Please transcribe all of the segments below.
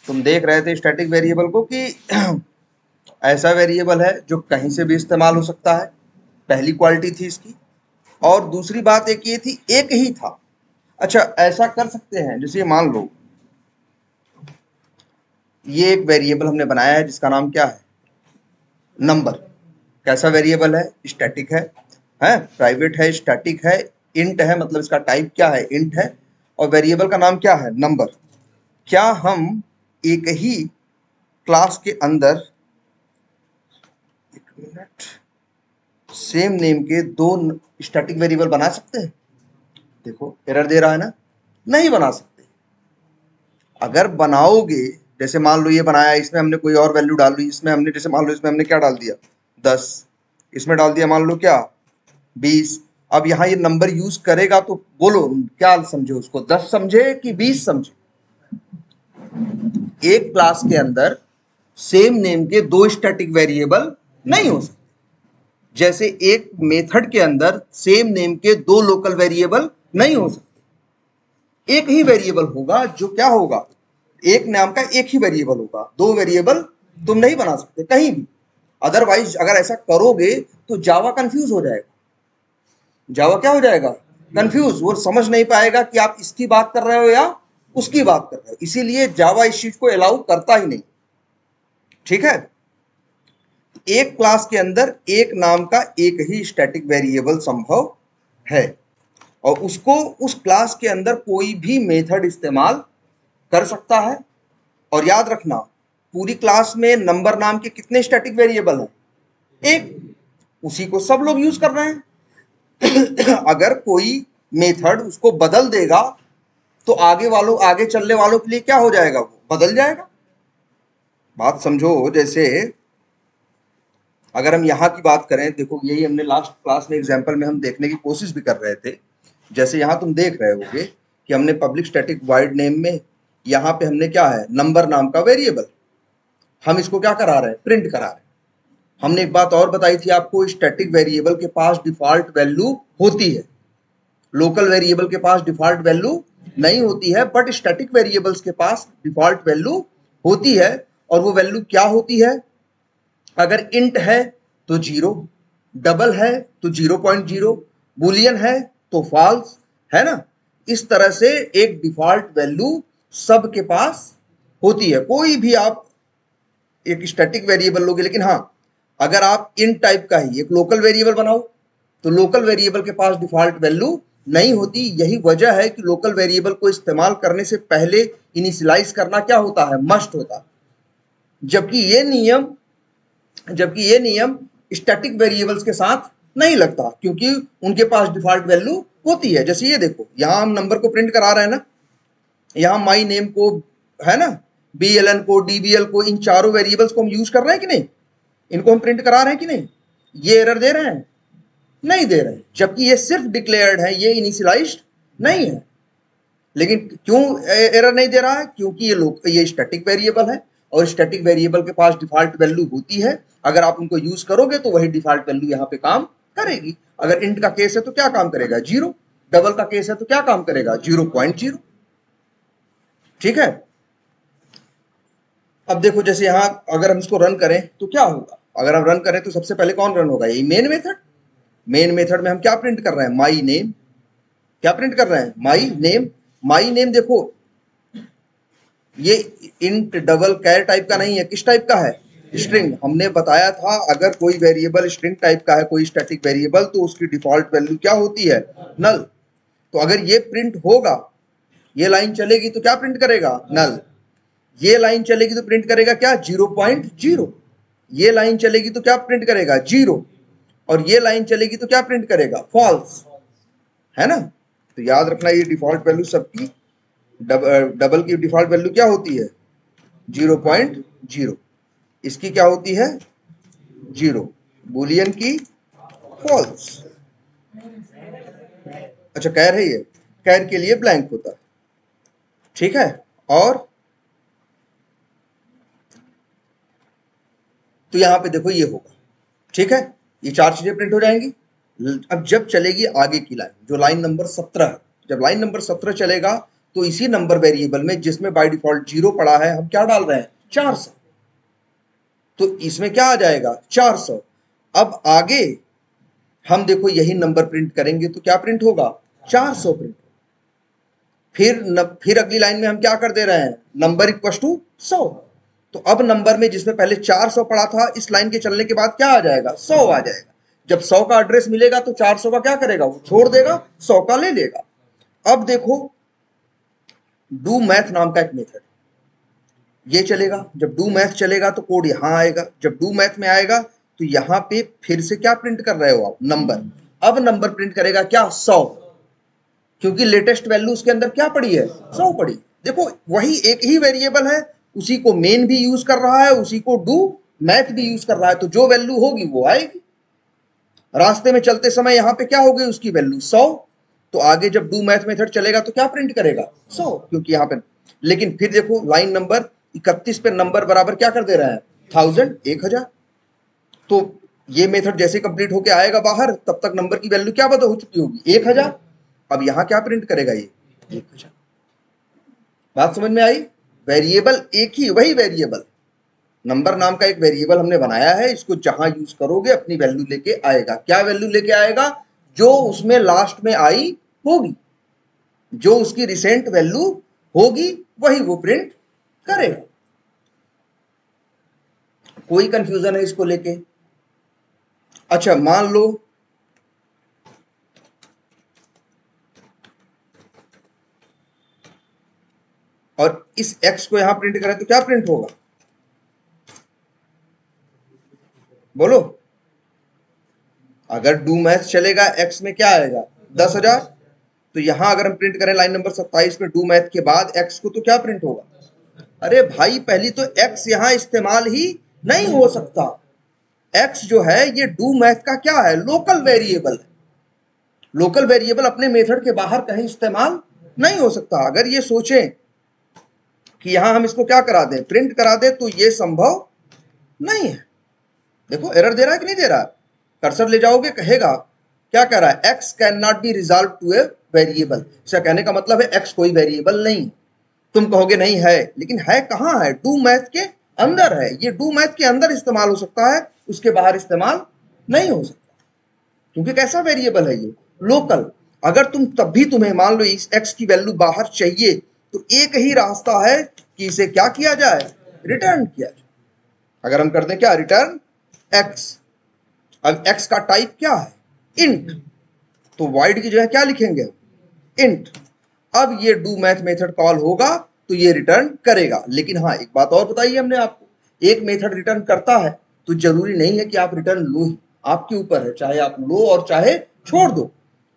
तुम देख रहे थे स्टैटिक वेरिएबल को कि ऐसा वेरिएबल है जो कहीं से भी इस्तेमाल हो सकता है, पहली क्वालिटी थी इसकी। और दूसरी बात एक ये थी, एक ही था। अच्छा, ऐसा कर सकते हैं जैसे मान लो ये एक वेरिएबल हमने बनाया है जिसका नाम क्या है, नंबर। कैसा वेरिएबल है, स्टैटिक है प्राइवेट है, स्टैटिक है, इंट है, मतलब इसका टाइप क्या है, इंट है, और वेरिएबल का नाम क्या है, नंबर। क्या हम एक ही क्लास के अंदर, एक मिनट, सेम नेम के दो स्टैटिक वेरिएबल बना सकते हैं? देखो एरर दे रहा है ना, नहीं बना सकते। अगर बनाओगे, जैसे मान लो ये बनाया, इसमें हमने कोई और वैल्यू डाल दी, इसमें हमने जैसे मान लो इसमें हमने क्या डाल दिया, 10, इसमें डाल दिया मान लो क्या, 20। अब यहाँ ये नंबर यूज करेगा तो बोलो क्या समझे उसको, 10 समझे कि 20 समझे? एक क्लास के अंदर सेम नेम के दो स्टैटिक वेरिएबल नहीं हो सकते, जैसे एक मेथड के अंदर सेम नेम के दो लोकल वेरिएबल नहीं हो सकते। एक ही वेरिएबल होगा जो क्या होगा, एक नाम का एक ही वेरिएबल होगा, दो वेरिएबल तुम नहीं बना सकते कहीं भी। अदरवाइज अगर ऐसा करोगे तो जावा कंफ्यूज हो जाएगा। जावा क्या हो जाएगा, कंफ्यूज, वो समझ नहीं पाएगा कि आप इसकी बात कर रहे हो या उसकी बात कर रहे हो। इसीलिए जावा इस चीज को अलाउ करता ही नहीं। ठीक है, एक क्लास के अंदर एक नाम का एक ही स्टैटिक वेरिएबल संभव है, और उसको उस क्लास के अंदर कोई भी मेथड इस्तेमाल कर सकता है। और याद रखना, पूरी क्लास में नंबर नाम के कितने स्टैटिक वेरिएबल हैं, एक, उसी को सब लोग यूज कर रहे हैं। अगर कोई मेथड उसको बदल देगा तो आगे चलने वालों के लिए क्या हो जाएगा, वो बदल जाएगा। बात समझो, जैसे अगर हम यहाँ की बात करें, देखो यही हमने लास्ट क्लास में एग्जाम्पल में हम देखने की कोशिश भी कर रहे थे। जैसे यहाँ तुम देख रहे होगे कि हमने पब्लिक स्टैटिक वॉइड नेम में यहाँ पे हमने क्या है, नंबर नाम का वेरिएबल, हम इसको क्या करा रहे हैं, प्रिंट करा रहे हैं। हमने एक बात और बताई थी आपको, स्टैटिक वेरिएबल के पास डिफॉल्ट वैल्यू होती है, लोकल वेरिएबल के पास डिफॉल्ट वैल्यू नहीं होती है, बट स्टैटिक वेरिएबल्स के पास डिफॉल्ट वैल्यू होती है। और वो वैल्यू क्या होती है, अगर इंट है तो 0, डबल है तो 0.0, बुलियन है तो फॉल्स, है ना। इस तरह से एक डिफॉल्ट वैल्यू सबके पास होती है। कोई भी आप एक स्टैटिक वेरिएबल लोगे, लेकिन हाँ, अगर आप इन टाइप का ही एक लोकल वेरिएबल बनाओ तो लोकल वेरिएबल के पास डिफॉल्ट वैल्यू नहीं होती। यही वजह है कि लोकल वेरिएबल को इस्तेमाल करने से पहले इनिशियलाइज करना क्या होता है, मस्ट होता है। जबकि ये नियम स्टैटिक वेरिएबल्स के साथ नहीं लगता, क्योंकि उनके पास डिफॉल्ट वैल्यू होती है। जैसे ये देखो, यहां हम नंबर को प्रिंट करा रहे हैं ना, यहाँ माई नेम को, है ना, BLN को, DBL को, इन चारों वेरिएबल्स को हम यूज कर रहे हैं कि नहीं, इनको हम प्रिंट करा रहे हैं कि नहीं, ये एरर दे रहे हैं, नहीं दे रहे हैं। जबकि ये सिर्फ डिक्लेयर्ड है, ये इनिशियलाइज्ड नहीं है। लेकिन क्यों एरर नहीं दे रहा है, क्योंकि ये स्टैटिक वेरिएबल है, और स्टैटिक वेरिएबल के पास डिफॉल्ट वैल्यू होती है। अगर आप उनको यूज करोगे तो वही डिफॉल्ट वैल्यू यहाँ पे काम करेगी। अगर इंट का केस है तो क्या काम करेगा, 0, डबल का केस है तो क्या काम करेगा, 0.0। ठीक है, अब देखो जैसे यहाँ अगर हम इसको रन करें तो क्या होगा, अगर हम रन करें तो सबसे पहले कौन रन होगा, ये मेन मेथड। मेन मेथड में हम क्या प्रिंट कर रहे हैं, माई नेम। क्या प्रिंट कर रहे हैं, माई नेम। माई नेम देखो, ये इंट डबल कैर टाइप का नहीं है, किस टाइप का है, स्ट्रिंग। हमने बताया था अगर कोई वेरिएबल स्ट्रिंग टाइप का है, कोई स्टैटिक वेरिएबल, तो उसकी डिफॉल्ट वैल्यू क्या होती है, नल। तो अगर ये प्रिंट होगा, ये लाइन चलेगी तो क्या प्रिंट करेगा, नल। ये लाइन चलेगी तो प्रिंट करेगा क्या, 0.0। ये लाइन चलेगी तो क्या प्रिंट करेगा, 0। और ये लाइन चलेगी तो क्या प्रिंट करेगा, फॉल्स, है ना। तो याद रखना, ये डिफॉल्ट वैल्यू सबकी, डबल की डिफॉल्ट वैल्यू क्या होती है, 0.0। इसकी क्या होती है, 0, बुलियन की फॉल्स। अच्छा, कैर है, ये कैर के लिए ब्लैंक होता है। ठीक है, और तो यहां पे देखो ये होगा। ठीक है, ये चार चीजें प्रिंट हो जाएंगी। अब जब चलेगी आगे की लाइन, जो लाइन नंबर 17 है, जब लाइन नंबर 17 चलेगा तो इसी नंबर वेरिएबल में जिसमें बाय डिफॉल्ट 0 पड़ा है हम क्या डाल रहे हैं 400, तो इसमें क्या आ जाएगा 400। अब आगे हम देखो यही नंबर प्रिंट करेंगे तो क्या प्रिंट होगा 400 प्रिंट। फिर अगली लाइन में हम क्या कर दे रहे हैं नंबर इक्वल टू 100। तो अब नंबर में जिसमें पहले 400 पड़ा था इस लाइन के चलने के बाद क्या आ जाएगा 100 आ जाएगा। जब 100 का एड्रेस मिलेगा तो 400 का क्या करेगा वो छोड़ देगा 100 का ले लेगा। अब देखो डू मैथ नाम का एक मेथड ये चलेगा, जब डू मैथ चलेगा तो कोड यहां आएगा, जब डू मैथ में आएगा तो यहां पे फिर से क्या प्रिंट कर रहे हो आप नंबर। अब नंबर प्रिंट करेगा क्या 100, क्योंकि लेटेस्ट वैल्यू उसके अंदर क्या पड़ी है 100 पड़ी। देखो वही एक ही वेरिएबल है, उसी को मेन भी यूज कर रहा है, उसी को डू मैथ भी यूज कर रहा है, तो जो वैल्यू होगी वो आएगी। रास्ते में चलते समय यहां पे क्या हो गई उसकी वैल्यू 100, तो आगे जब डू मैथ मेथड चलेगा तो क्या प्रिंट करेगा 100, क्योंकि यहां पे। लेकिन फिर देखो लाइन नंबर 31 पे नंबर बराबर क्या कर दे रहा है 1000 1000। तो ये मेथड जैसे कंप्लीट होके आएगा बाहर तब तक नंबर की वैल्यू क्या बदल हो चुकी होगी 1000। अब यहां क्या प्रिंट करेगा ये 1000। बात समझ में आई। वेरिएबल एक ही, वही वेरिएबल नंबर नाम का एक वेरिएबल हमने बनाया है, इसको जहां यूज करोगे अपनी वैल्यू लेके आएगा। क्या वैल्यू लेके आएगा जो उसमें लास्ट में आई होगी, जो उसकी रिसेंट वैल्यू होगी वही वो प्रिंट करेगा। कोई कंफ्यूजन है इसको लेके। अच्छा मान लो और इस x को यहां प्रिंट करें तो क्या प्रिंट होगा बोलो। अगर डू मैथ चलेगा x में क्या आएगा 10,000, तो यहां अगर हम प्रिंट करें लाइन नंबर 27 में डू मैथ के बाद x को तो क्या प्रिंट होगा। अरे भाई पहली तो x यहां इस्तेमाल ही नहीं हो सकता। x जो है ये डू मैथ का क्या है लोकल वेरिएबल है। लोकल वेरिएबल अपने मेथड के बाहर कहीं इस्तेमाल नहीं हो सकता। अगर ये सोचें कि यहां हम इसको क्या करा दें प्रिंट करा दें तो ये संभव नहीं है। देखो एरर दे रहा है कि नहीं दे रहा है, कर्सर ले जाओगे कहेगा क्या कह रहा है x can not be resolve to a variable. इसका कहने का मतलब है x कोई वेरिएबल नहीं। तुम कहोगे नहीं है, लेकिन है कहां है डू मैथ के अंदर है। ये डू मैथ के अंदर इस्तेमाल हो सकता है, उसके बाहर इस्तेमाल नहीं हो सकता, क्योंकि कैसा वेरिएबल है ये लोकल। अगर तुम तब भी तुम्हें मान लो इस x की वैल्यू बाहर चाहिए तो एक ही रास्ता है कि इसे क्या किया जाए रिटर्न किया जाए। अगर हम करते हैं क्या रिटर्न x, अब x का टाइप क्या है इंट, तो void की जो है क्या लिखेंगे इंट। अब ये डू मैथ मेथड कॉल होगा तो ये रिटर्न करेगा। लेकिन हाँ एक बात और बताई हमने आपको, एक मेथड रिटर्न करता है तो जरूरी नहीं है कि आप रिटर्न लो ही, आपके ऊपर है चाहे आप लो और चाहे छोड़ दो।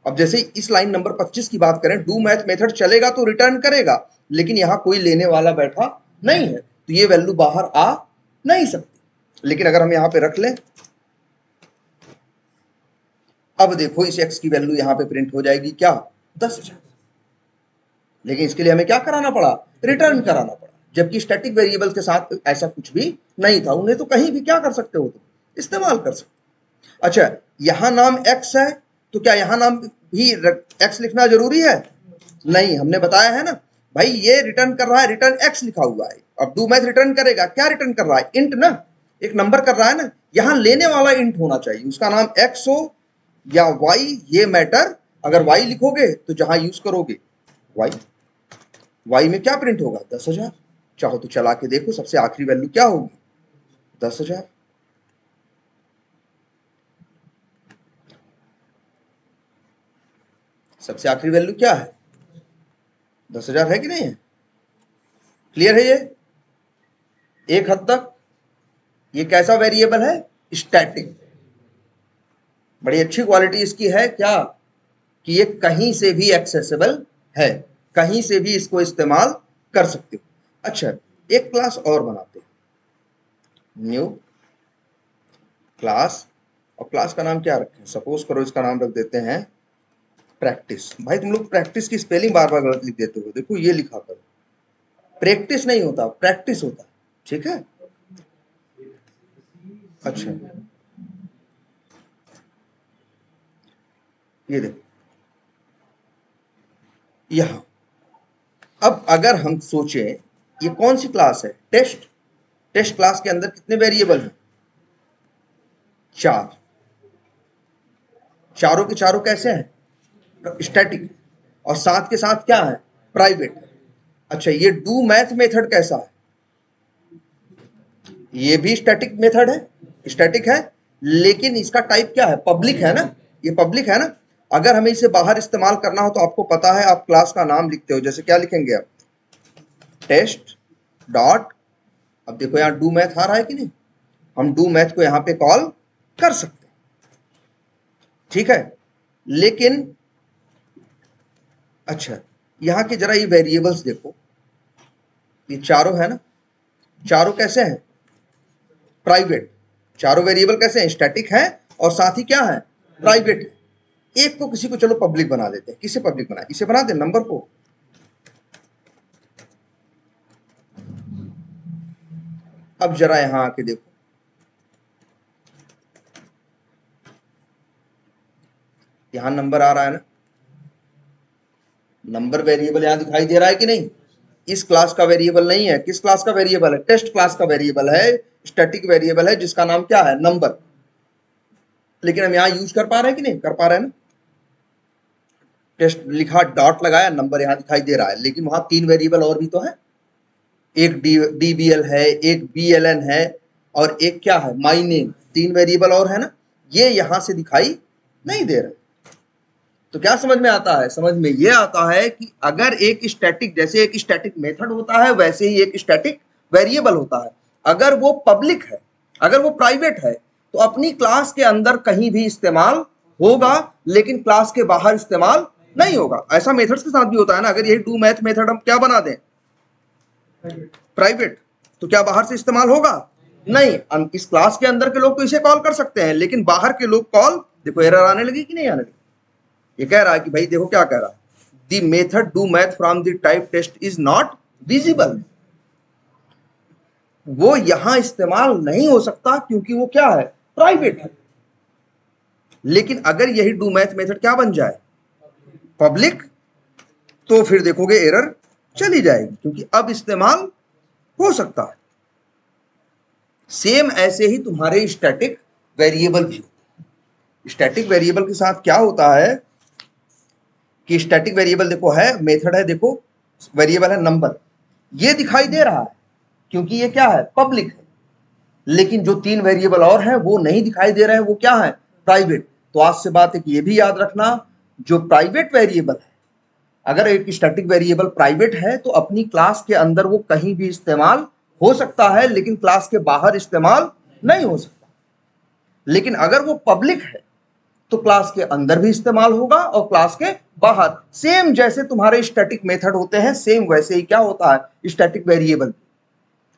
अब जैसे इस लाइन नंबर 25 की बात करें डू मैथ मेथड चलेगा तो रिटर्न करेगा, लेकिन यहां कोई लेने वाला बैठा नहीं है तो ये वैल्यू बाहर आ नहीं सकती। लेकिन अगर हम यहां पे रख लें, अब देखो इस x की वैल्यू यहां पे प्रिंट हो जाएगी क्या 10,000। लेकिन इसके लिए हमें क्या कराना पड़ा रिटर्न कराना पड़ा, जबकि स्टैटिक वेरिएबल के साथ ऐसा कुछ भी नहीं था। उन्हें तो कहीं भी क्या कर सकते हो तुम इस्तेमाल कर सकते। अच्छा यहां नाम x है तो क्या यहां नाम भी x लिखना जरूरी है नहीं, हमने बताया है ना भाई ये रिटर्न कर रहा है रिटर्न x लिखा हुआ है। अब डू मैथ रिटर्न करेगा क्या रिटर्न कर रहा है इंट ना, एक नंबर कर रहा है ना, यहां लेने वाला इंट होना चाहिए, उसका नाम x हो या y ये मैटर। अगर y लिखोगे तो जहां यूज करोगे y, y में क्या प्रिंट होगा 10,000। चाहो तो चला के देखो सबसे आखिरी वैल्यू क्या होगी 10,000। सबसे आखिरी वैल्यू क्या है 10,000 है कि नहीं है। क्लियर है ये एक हद तक। ये कैसा वेरिएबल है स्टैटिक। बड़ी अच्छी क्वालिटी इसकी है क्या कि ये कहीं से भी एक्सेसिबल है, कहीं से भी इसको इस्तेमाल कर सकते हो। अच्छा एक क्लास और बनाते हैं न्यू क्लास, और क्लास का नाम क्या रखें सपोज करो इसका नाम रख देते हैं प्रैक्टिस। भाई तुम लोग प्रैक्टिस की स्पेलिंग बार बार गलत लिख देते हो, देखो ये लिखा करो प्रैक्टिस नहीं होता प्रैक्टिस होता है, ठीक है। अच्छा ये देखो यहां अब अगर हम सोचें ये कौन सी क्लास है, टेस्ट। टेस्ट क्लास के अंदर कितने वेरिएबल हैं, 4। चारों के चारों कैसे हैं, स्टैटिक, और साथ के साथ क्या है, प्राइवेट। अच्छा, ये डू मैथ मेथड कैसा है, ये भी स्टैटिक मेथड है, स्टैटिक है, लेकिन इसका टाइप क्या है, पब्लिक है ना, ये पब्लिक है ना। अगर हमें इसे बाहर इस्तेमाल करना हो तो आपको पता है, आप क्लास का नाम लिखते हो, जैसे क्या लिखेंगे आप, टेस्ट डॉट, अब देखो यहाँ डू मैथ आ रहा है कि नहीं, हम डू मैथ को यहाँ पे कॉल कर सकते हैं, ठीक है। लेकिन अच्छा, यहाँ के जरा ये वेरिएबल्स देखो, ये चारों है ना, चारों कैसे हैं, प्राइवेट। चारों वेरिएबल कैसे हैं, स्टैटिक है और साथ ही क्या है, प्राइवेट है। एक को किसी को चलो पब्लिक बना देते हैं, किसे पब्लिक बनाए, इसे बना दे, नंबर को। अब जरा यहां आके देखो, यहां नंबर आ रहा है ना, नंबर वेरिएबल यहां दिखाई दे रहा है कि नहीं, इस क्लास का वेरिएबल नहीं है, किस क्लास का वेरिएबल है, टेस्ट क्लास का वेरिएबल है, स्टैटिक वेरिएबल है जिसका नाम क्या है, नंबर। लेकिन हम यहां यूज कर पा रहे हैं कि नहीं, कर पा रहे हैं ना, टेस्ट लिखा, डॉट लगाया, नंबर यहां दिखाई दे रहा है, लेकिन वहां 3 वेरिएबल और भी तो है, एक डीबीएल है, एक बीएलएन है, और एक क्या है, माई नेम। 3 वेरिएबल और है ना, ये यहां से दिखाई नहीं दे रहा। तो क्या समझ में आता है, समझ में ये आता है कि अगर एक स्टैटिक, जैसे एक स्टैटिक मेथड होता है वैसे ही एक स्टैटिक वेरिएबल होता है। अगर वो पब्लिक है, अगर वो प्राइवेट है, तो अपनी क्लास के अंदर कहीं भी इस्तेमाल होगा, लेकिन क्लास के बाहर इस्तेमाल नहीं होगा। ऐसा मेथड्स के साथ भी होता है ना, अगर यही डू मैथ मेथड हम क्या बना दें, प्राइवेट, तो क्या बाहर से इस्तेमाल होगा, नहीं। इस क्लास के अंदर के लोग तो इसे कॉल कर सकते हैं, लेकिन बाहर के लोग कॉल, देखो एरर आने लगी कि नहीं आने लगी। ये कह रहा है कि भाई देखो क्या कह रहा है, the method do math from the type test is not visible, वो यहां इस्तेमाल नहीं हो सकता क्योंकि वो क्या है, प्राइवेट है। लेकिन अगर यही डू मैथ मेथड क्या बन जाए, पब्लिक, तो फिर देखोगे एरर चली जाएगी, क्योंकि अब इस्तेमाल हो सकता है। सेम ऐसे ही तुम्हारे स्टैटिक वेरिएबल भी, स्टैटिक वेरिएबल के साथ क्या होता है कि स्टैटिक वेरिएबल देखो है, मेथड है, देखो वेरिएबल है नंबर, ये दिखाई दे रहा है क्योंकि ये क्या है, पब्लिक है। लेकिन जो 3 वेरिएबल और हैं वो नहीं दिखाई दे रहे हैं, वो क्या है, प्राइवेट। तो आज से बात है कि ये भी याद रखना, जो प्राइवेट वेरिएबल है, अगर एक स्टैटिक वेरिएबल प्राइवेट है तो अपनी क्लास के अंदर वो कहीं भी इस्तेमाल हो सकता है, लेकिन क्लास के बाहर इस्तेमाल नहीं हो सकता। लेकिन अगर वो पब्लिक है तो क्लास के अंदर भी इस्तेमाल होगा और क्लास के बाहर। सेम जैसे तुम्हारे स्टैटिक मेथड होते हैं, सेम वैसे ही क्या होता है, स्टैटिक वेरिएबल।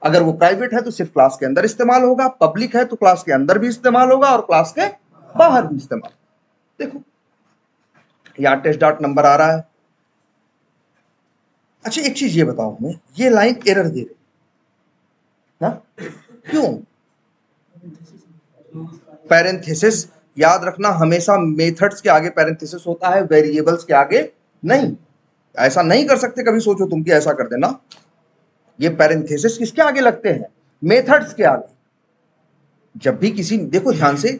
अगर वो प्राइवेट है तो सिर्फ क्लास के अंदर इस्तेमाल होगा, पब्लिक है तो क्लास के अंदर भी इस्तेमाल होगा और क्लास के बाहर भी इस्तेमाल। देखो यहां टेस्ट डॉट नंबर आ रहा है। अच्छा एक चीज ये बताओ हमें, ये लाइन एरर दे रही ना, क्यों, पैरेंथेसिस, याद रखना हमेशा मेथड्स के आगे पैरेंथेसिस होता है, वेरिएबल्स के आगे नहीं। ऐसा नहीं कर सकते कभी सोचो तुम कि ऐसा कर देना, ये पैरेंथेसिस किसके आगे लगते हैं, मेथड्स के आगे। जब भी किसी, देखो ध्यान से,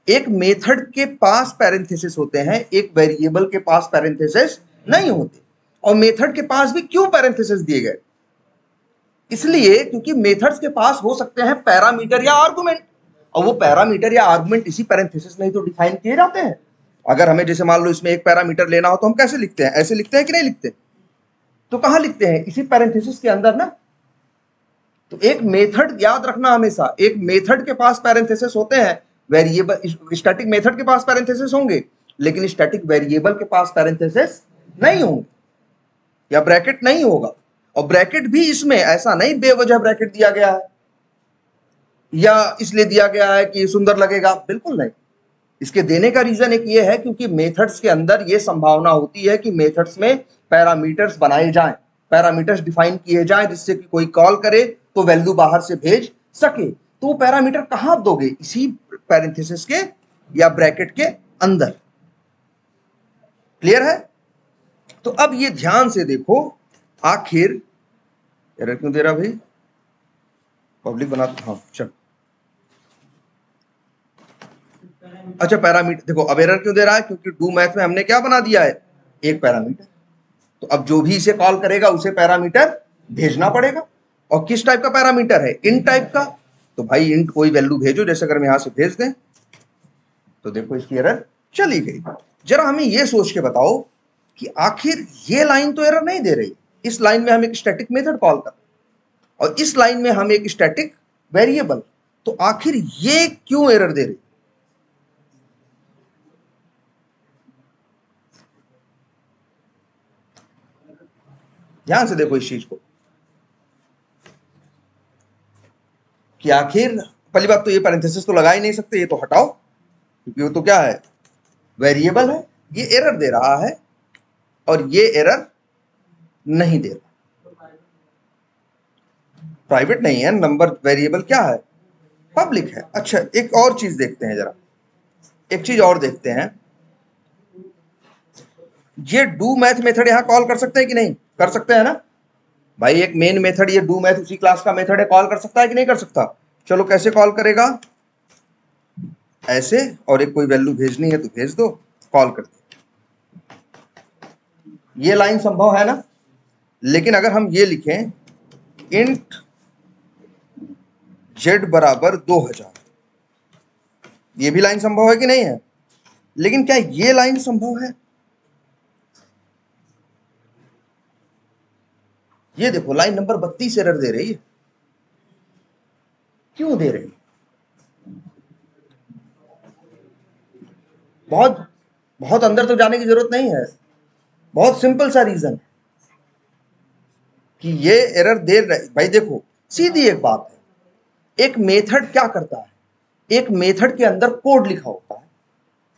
एक मेथड के पास पैरेंथेसिस होते हैं, एक वेरिएबल के पास पैरेंथेसिस नहीं होते। और मेथड के पास भी क्यों पैरेंथेसिस दिए गए, इसलिए क्योंकि मेथड्स के पास हो सकते हैं पैरामीटर या आर्गुमेंट, और वो पैरामीटर या आर्गुमेंट इसी पैरेंथेसिस में ही तो डिफाइन किए जाते हैं। अगर हमें जैसे मान लो इसमें एक पैरामीटर लेना हो तो हम कैसे लिखते हैं, ऐसे लिखते हैं कि नहीं लिखते, तो कहां लिखते हैं, इसी पैरेंथेसिस के अंदर ना। तो एक मेथड याद रखना हमेशा, एक मेथड के पास पैरेंथेसिस होते हैं, वेरिएबल स्टैटिक मेथड के पास पैरेंथेसिस होंगे, लेकिन स्टैटिक वेरिएबल के पास पैरेंथेसिस नहीं होंगे या ब्रैकेट नहीं होगा। और ब्रैकेट भी इसमें ऐसा नहीं बेवजह ब्रैकेट दिया गया है या इसलिए दिया गया है कि सुंदर लगेगा, बिल्कुल नहीं। इसके देने का रीजन एक ये है क्योंकि मेथड्स के अंदर ये संभावना होती है कि मेथड्स में पैरामीटर्स बनाए जाएं, पैरामीटर्स डिफाइन किए जाएं, जिससे कि कोई कॉल करे तो वैल्यू बाहर से भेज सके। तो वो पैरामीटर कहां दोगे, इसी पैरेंथेसिस के या ब्रैकेट के अंदर। क्लियर है। तो अब ये ध्यान से देखो आखिर एरर क्यों दे रहा भाई, पब्लिक बना, हाँ चल, अच्छा पैरामीटर देखो, अब एरर क्यों दे रहा है, क्योंकि डू मैथ में हमने क्या बना दिया है, एक पैरामीटर। तो अब जो भी इसे कॉल करेगा उसे पैरामीटर भेजना पड़ेगा, और किस टाइप का पैरामीटर है, इंट टाइप का। तो भाई इंट कोई वैल्यू भेजो, जैसे अगर हम यहां से भेज दें तो देखो इसकी एरर चली गई। जरा हमें ये सोच के बताओ कि आखिर ये लाइन तो एरर नहीं दे रही, इस लाइन में हम एक स्टैटिक मेथड कॉल कर रहे हैं और इस लाइन में हम एक स्टैटिक वेरिएबल, तो आखिर ये क्यों एरर दे रही। ध्यान से देखो इस चीज को कि आखिर, पहली बात तो ये पैरेंथेसिस तो लगा ही नहीं सकते, ये तो हटाओ, क्योंकि वो तो क्या है, वेरिएबल है। ये एरर दे रहा है और ये एरर नहीं दे रहा, प्राइवेट नहीं है नंबर, वेरिएबल क्या है, पब्लिक है। अच्छा एक और चीज देखते हैं, जरा एक चीज और देखते हैं, ये डू मैथ मेथड यहां कॉल कर सकते हैं कि नहीं, कर सकते हैं ना भाई, एक मेन मेथड ये डू मैथ उसी क्लास का मेथड है, कॉल कर सकता है कि नहीं कर सकता। चलो कैसे कॉल करेगा, ऐसे, और एक कोई वैल्यू भेजनी है तो भेज दो, कॉल कर दो, ये लाइन संभव है ना। लेकिन अगर हम ये लिखें इंट जेड बराबर 2000, ये भी लाइन संभव है कि नहीं है, लेकिन क्या ये लाइन संभव है, ये देखो लाइन नंबर 32 एरर दे रही है, क्यों दे रही है, बहुत बहुत अंदर तो जाने की जरूरत नहीं है, बहुत सिंपल सा रीजन है कि ये एरर दे रही। भाई देखो सीधी एक बात है, एक मेथड क्या करता है, एक मेथड के अंदर कोड लिखा होता है,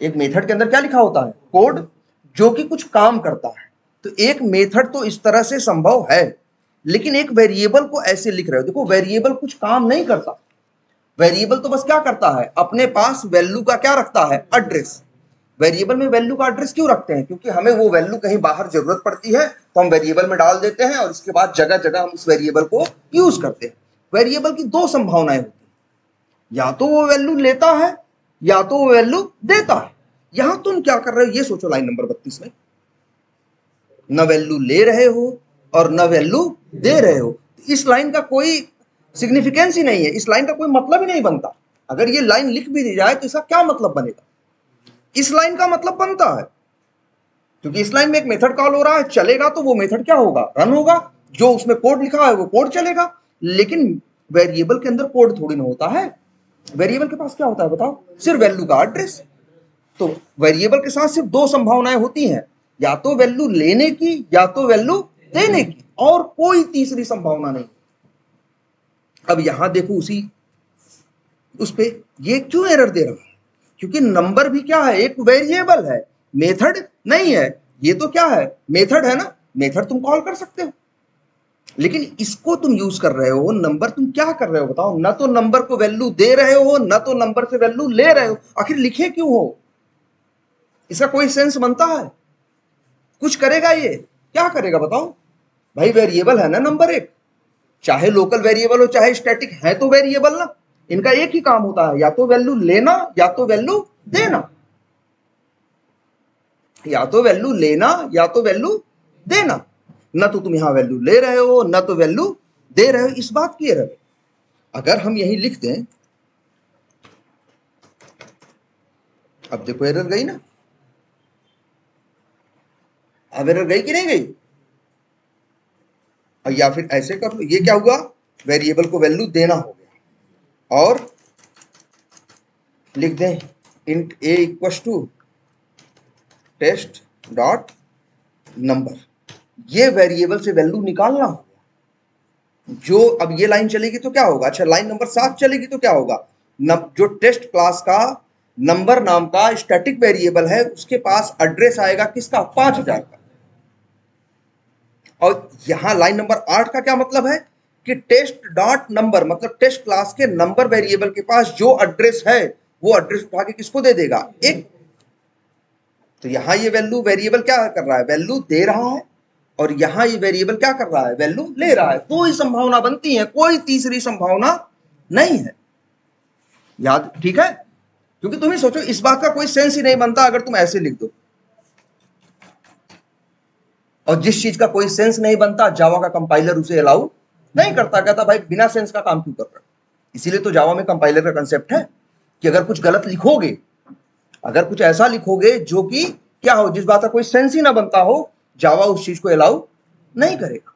एक मेथड के अंदर क्या लिखा होता है, कोड, जो कि कुछ काम करता है। तो एक मेथड तो इस तरह से संभव है, लेकिन एक वेरिएबल को ऐसे लिख रहे हो, देखो वेरिएबल कुछ काम नहीं करता, वेरिएबल तो बस क्या करता है, अपने पास वैल्यू का क्या रखता है, एड्रेस। वेरिएबल में वैल्यू का एड्रेस क्यों रखते हैं, क्योंकि हमें वो वैल्यू कहीं बाहर जरूरत पड़ती है तो हम वेरिएबल में डाल देते हैं, और इसके बाद जगह जगह हम उस वेरिएबल को यूज करते हैं। वेरिएबल की दो संभावनाएं होती है, या तो वो वैल्यू लेता है या तो वो वैल्यू देता है। यहां तुम क्या कर रहे हो ये सोचो, लाइन नंबर 32 में न वैल्यू ले रहे हो और न वैल्यू दे रहे हो, इस लाइन का कोई सिग्निफिकेंस ही नहीं है, इस लाइन का कोई मतलब ही नहीं बनता। अगर ये लाइन लिख भी दी जाए तो इसका क्या मतलब बनेगा, इस लाइन का मतलब बनता है, क्योंकि इस लाइन में एक मेथड कॉल हो रहा है, चलेगा तो वो मेथड क्या होगा, रन होगा, जो उसमें कोड लिखा है वो कोड चलेगा। लेकिन वेरिएबल के अंदर कोड थोड़ी ना होता है, वेरिएबल के पास क्या होता है बताओ, सिर्फ वैल्यू का एड्रेस। तो वेरिएबल के साथ सिर्फ दो संभावनाएं होती हैं, या तो वैल्यू लेने की या तो वैल्यू देने की, और कोई तीसरी संभावना नहीं। अब यहां देखो उसी उस पे ये क्यों एरर दे रहा है, क्योंकि नंबर भी क्या है, एक वेरिएबल है, मेथड नहीं है। ये तो क्या है, मेथड है ना, मेथड तुम कॉल कर सकते हो, लेकिन इसको तुम यूज कर रहे हो, नंबर तुम क्या कर रहे हो बताओ, ना तो नंबर को वैल्यू दे रहे हो ना तो नंबर से वैल्यू ले रहे हो, आखिर लिखे क्यों हो, इसका कोई सेंस बनता है, कुछ करेगा ये, क्या करेगा बताओ। भाई वेरिएबल है ना नंबर एक, चाहे लोकल वेरिएबल हो चाहे स्टैटिक, है तो वेरिएबल ना, इनका एक ही काम होता है, या तो वैल्यू लेना या तो वैल्यू देना, या तो वैल्यू लेना या तो वैल्यू देना। ना तो तुम यहां वैल्यू ले रहे हो ना तो वैल्यू दे रहे हो, इस बात की एरर। अगर हम यही लिख दें, अब देखो एरर गई ना, अब एरर गई कि नहीं गई, और या फिर ऐसे कर लो, ये क्या हुआ, वेरिएबल को वैल्यू देना हो गया, और लिख दें int a equal to test dot number, ये वेरिएबल से वैल्यू निकालना हो गया। जो अब ये लाइन चलेगी तो क्या होगा, अच्छा लाइन नंबर 7 चलेगी तो क्या होगा, जो टेस्ट क्लास का नंबर नाम का स्टैटिक वेरिएबल है उसके पास एड्रेस आएगा किसका, 5000 का। और यहां लाइन नंबर 8 का क्या मतलब है कि टेस्ट डॉट नंबर मतलब टेस्ट क्लास के नंबर वेरिएबल के पास जो एड्रेस है वो एड्रेस उठा के किसको दे देगा, एक। तो यहां ये वैल्यू वेरिएबल क्या कर रहा है, वैल्यू दे रहा है, और यहां ये वेरिएबल क्या कर रहा है, वैल्यू ले रहा है। दो ही संभावना बनती है, कोई तीसरी संभावना नहीं है। याद ठीक है? क्योंकि तुम ही सोचो, इस बात का कोई सेंस ही नहीं बनता अगर तुम ऐसे लिख दो, और जिस चीज का कोई सेंस नहीं बनता जावा का कंपाइलर उसे अलाउ नहीं करता, कहता भाई बिना सेंस का काम क्यों कर रहा है। इसीलिए तो जावा में कंपाइलर का कंसेप्ट है कि अगर कुछ गलत लिखोगे, अगर कुछ ऐसा लिखोगे जो कि क्या हो, जिस बात का कोई सेंस ही ना बनता हो, जावा उस चीज को अलाउ नहीं करेगा।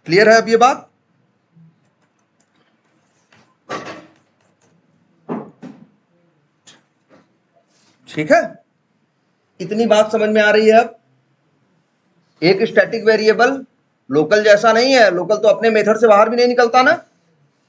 क्लियर है अब ये बात? ठीक है, इतनी बात समझ में आ रही है अब? एक स्टैटिक वेरिएबल लोकल जैसा नहीं है, लोकल तो अपने मेथड से बाहर भी नहीं निकलता ना,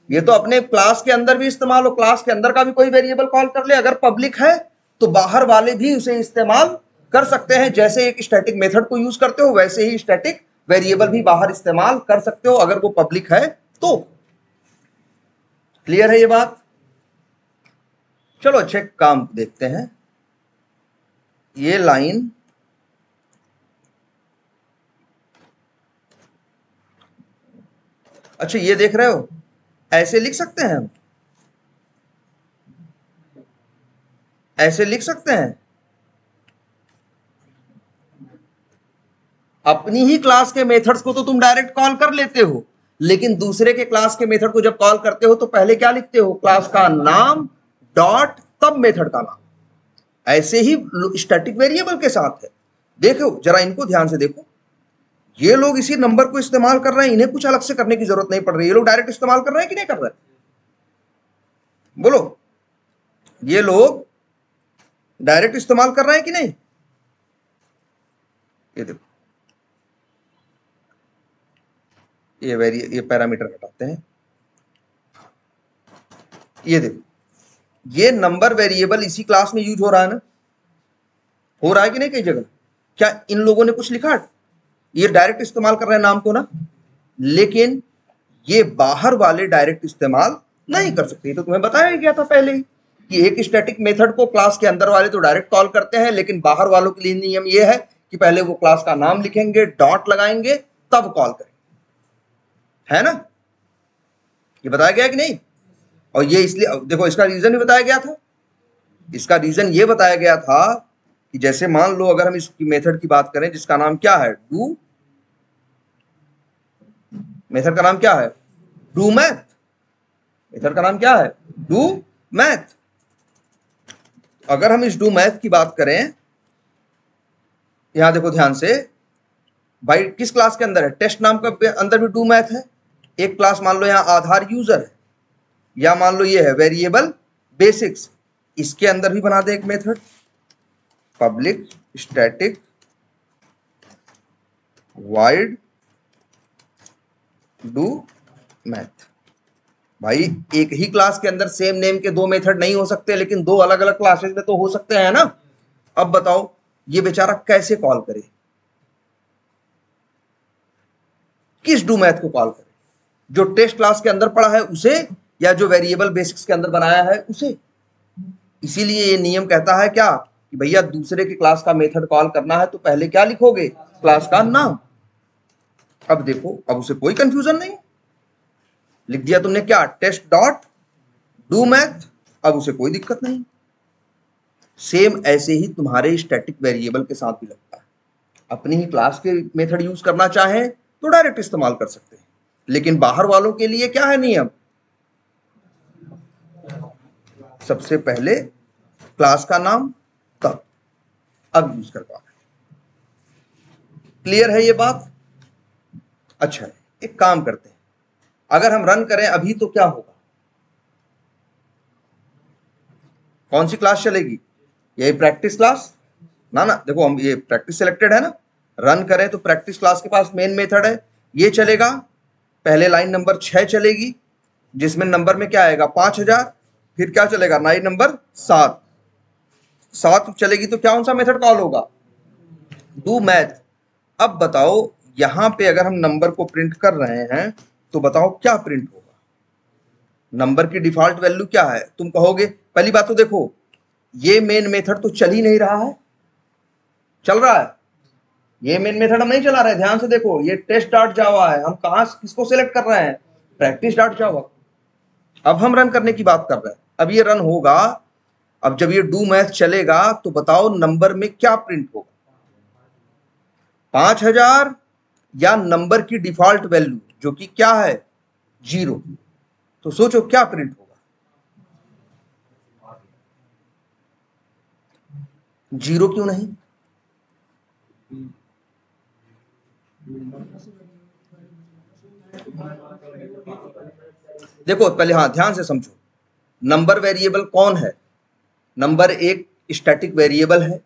ये तो अपने क्लास के अंदर भी इस्तेमाल हो, क्लास के अंदर का भी कोई वेरिएबल कॉल कर ले, अगर पब्लिक है तो बाहर वाले भी उसे इस्तेमाल कर सकते हैं। जैसे एक स्टैटिक मेथड को यूज करते हो वैसे ही स्टैटिक वेरिएबल भी बाहर इस्तेमाल कर सकते हो अगर वो पब्लिक है तो। क्लियर है ये बात? चलो अच्छे काम देखते हैं। ये लाइन अच्छा ये देख रहे हो, ऐसे लिख सकते हैं हम, ऐसे लिख सकते हैं। अपनी ही क्लास के मेथड्स को तो तुम डायरेक्ट कॉल कर लेते हो, लेकिन दूसरे के क्लास के मेथड को जब कॉल करते हो तो पहले क्या लिखते हो, क्लास का नाम डॉट तब मेथड का नाम। ऐसे ही स्टैटिक वेरिएबल के साथ है। देखो जरा इनको ध्यान से देखो, ये लोग इसी नंबर को इस्तेमाल कर रहे हैं, इन्हें कुछ अलग से करने की जरूरत नहीं पड़ रही। ये लोग डायरेक्ट इस्तेमाल कर रहे हैं कि नहीं कर रहे? बोलो, ये लोग डायरेक्ट इस्तेमाल कर रहे हैं कि नहीं? ये देखो, ये पैरामीटर हटाते हैं। ये देखो, ये नंबर वेरिएबल इसी क्लास में यूज हो रहा है ना, हो रहा है कि नहीं कई जगह? क्या इन लोगों ने कुछ लिखा? ये डायरेक्ट इस्तेमाल कर रहे हैं नाम को ना, लेकिन ये बाहर वाले डायरेक्ट इस्तेमाल नहीं कर सकते। तो तुम्हें बताया गया था पहले ही कि एक स्टैटिक मेथड को क्लास के अंदर वाले तो डायरेक्ट कॉल करते हैं, लेकिन बाहर वालों के लिए नियम ये है कि पहले वो क्लास का नाम लिखेंगे, डॉट लगाएंगे, तब कॉल करेंगे। है ना? ये बताया गया कि नहीं? और ये इसलिए देखो, इसका रीजन भी बताया गया था। इसका रीजन ये बताया गया था कि जैसे मान लो अगर हम इसकी मेथड की बात करें जिसका नाम क्या है, डू, मेथड का नाम क्या है, डू मैथ। मेथड का नाम क्या है, डू मैथ। अगर हम इस डू मैथ की बात करें, यहां देखो ध्यान से भाई, किस क्लास के अंदर है, टेस्ट नाम का अंदर भी डू मैथ है। एक क्लास मान लो यहां आधार यूजर है, या मान लो ये है वेरिएबल बेसिक्स, इसके अंदर भी बना दे एक method, public static wide do math. भाई एक ही क्लास के अंदर सेम नेम के दो मेथड नहीं हो सकते, लेकिन दो अलग अलग क्लासेस में तो हो सकते हैं ना। अब बताओ ये बेचारा कैसे कॉल करे, किस डू मैथ को कॉल करे, जो टेस्ट क्लास के अंदर पड़ा है उसे, या जो वेरिएबल बेसिक्स के अंदर बनाया है उसे। इसीलिए ये नियम कहता है क्या कि भैया दूसरे के क्लास का मेथड कॉल करना है तो पहले क्या लिखोगे, क्लास का नाम। अब देखो, अब उसे कोई कंफ्यूजन नहीं, लिख दिया तुमने क्या, टेस्ट डॉट डू मैथ, अब उसे कोई दिक्कत नहीं। सेम ऐसे ही तुम्हारे स्टैटिक वेरिएबल के साथ भी लगता है। अपनी ही क्लास के मेथड यूज करना चाहे तो डायरेक्ट इस्तेमाल कर सकते हैं, लेकिन बाहर वालों के लिए क्या है नियम, सबसे पहले क्लास का नाम, तब अब यूज कर पा। क्लियर है ये बात? अच्छा है, एक काम करते हैं, अगर हम रन करें अभी तो क्या होगा, कौन सी क्लास चलेगी, यही प्रैक्टिस क्लास ना। देखो हम ये प्रैक्टिस सिलेक्टेड है ना, रन करें तो प्रैक्टिस क्लास के पास मेन मेथड है, ये चलेगा। पहले लाइन नंबर 6 चलेगी, जिसमें नंबर में क्या आएगा 5000, फिर क्या चलेगा लाइन नंबर 7 चलेगी तो क्या कौन सा मेथड कॉल होगा, डू मैथ। अब बताओ यहां पे अगर हम नंबर को प्रिंट कर रहे हैं तो बताओ क्या प्रिंट होगा, नंबर की डिफॉल्ट वैल्यू क्या है। तुम कहोगे पहली बात तो देखो, ये मेन मेथड तो चल ही नहीं रहा है, चल रहा है, ये मेन मेथड हम नहीं चला रहे, ध्यान से देखो, ये टेस्ट डॉट जावा है, हम कहाँ किसको सिलेक्ट कर रहे हैं, प्रैक्टिस डॉट जावा। अब हम रन करने की बात कर रहे हैं, अब ये रन होगा। अब जब ये डू मैथ चलेगा तो बताओ नंबर में क्या प्रिंट होगा, 5000 या नंबर की डिफॉल्ट वैल्यू जो कि क्या है 0। तो सोचो क्या प्रिंट होगा, 0 क्यों नहीं? देखो पहले, हाँ ध्यान से समझो, नंबर वेरिएबल कौन है? नंबर एक स्टैटिक वेरिएबल है,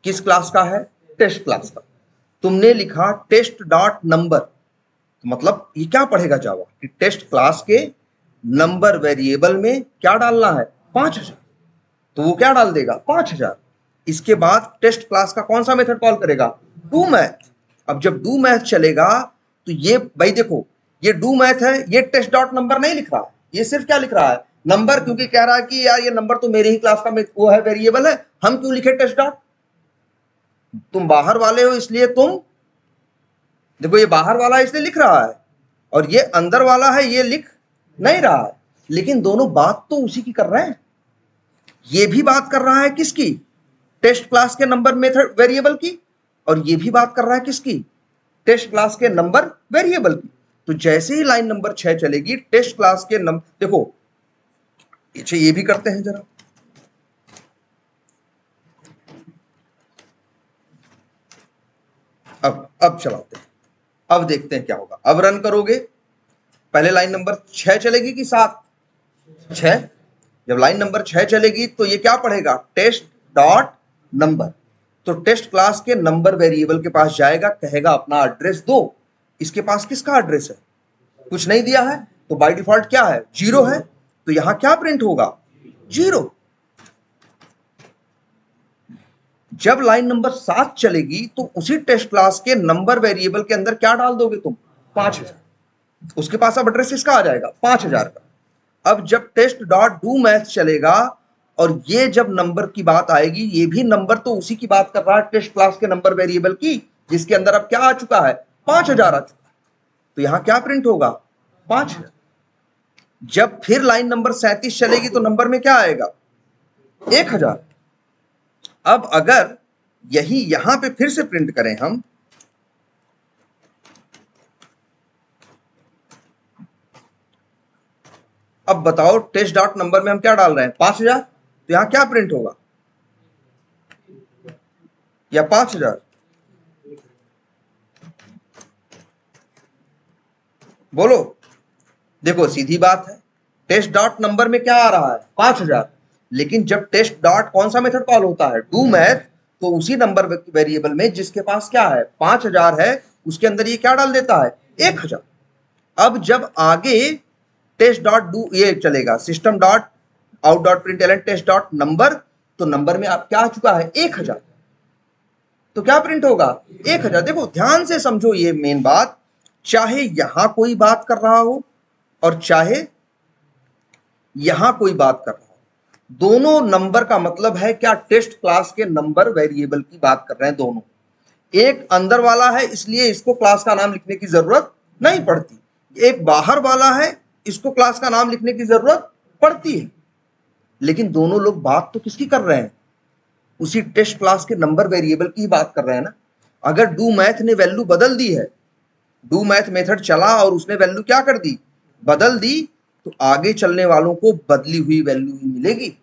किस क्लास का है? टेस्ट क्लास का। तुमने लिखा टेस्ट डॉट नंबर, तो मतलब ये क्या पढ़ेगा जावा कि टेस्ट क्लास के नंबर वेरिएबल में क्या डालना है, 5000। तो वो क्या डाल देगा, 5000। इसके बाद टेस्ट क्लास का कौन सा मेथड कॉल करेगा, डू मैथ। अब जब डू मैथ चलेगा तो ये भाई देखो, ये डू मैथ है, ये टेस्ट डॉट नंबर नहीं लिख रहा है, ये सिर्फ क्या लिख रहा है, नंबर, क्योंकि कह रहा है कि यार ये नंबर तो मेरे ही क्लास का वो है, वेरिएबल है, हम क्यों लिखे टेस्ट डॉट? तुम बाहर वाले हो इसलिए तुम देखो, ये बाहर वाला इसलिए लिख रहा है और ये अंदर वाला है ये लिख नहीं रहा है, लेकिन दोनों बात तो उसी की कर रहे हैं। ये भी बात कर रहा है किसकी, टेस्ट क्लास के नंबर मेथड वेरिएबल की, और ये भी बात कर रहा है किसकी, टेस्ट क्लास के नंबर वेरिएबल की। तो जैसे ही लाइन नंबर 6 चलेगी, टेस्ट क्लास के नंबर, देखो अच्छा ये भी करते हैं जरा, अब चलाते हैं, अब देखते हैं क्या होगा। अब रन करोगे, पहले लाइन नंबर 6 चलेगी कि 7? 6। जब लाइन नंबर 6 चलेगी तो ये क्या पढ़ेगा, टेस्ट डॉट नंबर। तो टेस्ट क्लास के नंबर वेरिएबल के पास जाएगा, कहेगा अपना एड्रेस दो। इसके पास किसका एड्रेस है, कुछ नहीं दिया है, तो बाय डिफॉल्ट क्या है, 0 है। तो यहां क्या प्रिंट होगा, 0। जब लाइन नंबर 7 चलेगी तो उसी टेस्ट क्लास के नंबर वेरिएबल के अंदर क्या डाल दोगे तुम, 5000। उसके पास अब एड्रेस किसका आ जाएगा, 5000 का। अब जब टेस्ट डॉट डू मैथ चलेगा और ये जब नंबर की बात आएगी, ये भी नंबर तो उसी की बात कर रहा है, टेस्ट क्लास के नंबर वेरिएबल की, जिसके अंदर अब क्या आ चुका है, 5000 आ चुका है। तो यहां क्या प्रिंट होगा, 5000। जब फिर लाइन नंबर 37 चलेगी तो नंबर में क्या आएगा, 1000। अब अगर यही यहां पे फिर से प्रिंट करें हम, अब बताओ टेस्ट डॉट नंबर में हम क्या डाल रहे हैं, 5000। तो यहां क्या प्रिंट होगा, या 5000? बोलो, देखो सीधी बात है, टेस्ट डॉट नंबर में क्या आ रहा है, 5000। लेकिन जब टेस्ट डॉट कौन सा मेथड कॉल होता है, डू मैथ, तो उसी नंबर वेरिएबल में जिसके पास क्या है, 5000 है, उसके अंदर ये क्या डाल देता है, 1000। अब जब आगे टेस्ट डॉट डू ये चलेगा, system dot out dot println test dot number, तो नंबर में अब क्या आ चुका है, 1000। तो क्या प्रिंट होगा, 1000। देखो ध्यान से समझो ये मेन बात, चाहे यहां कोई बात कर रहा हो और चाहे यहां कोई बात कर रहा हो, दोनों नंबर का मतलब है क्या, टेस्ट क्लास के नंबर वेरिएबल की बात कर रहे हैं दोनों। एक अंदर वाला है इसलिए इसको क्लास का नाम लिखने की जरूरत नहीं पड़ती, एक बाहर वाला है इसको क्लास का नाम लिखने की जरूरत पड़ती है। लेकिन दोनों लोग बात तो किसकी कर रहे हैं, उसी टेस्ट क्लास के नंबर वेरिएबल की बात कर रहे हैं ना। अगर डू मैथ ने वैल्यू बदल दी है, डू मैथ मेथड चला और उसने वैल्यू क्या कर दी, बदल दी, तो आगे चलने वालों को बदली हुई वैल्यू ही मिलेगी।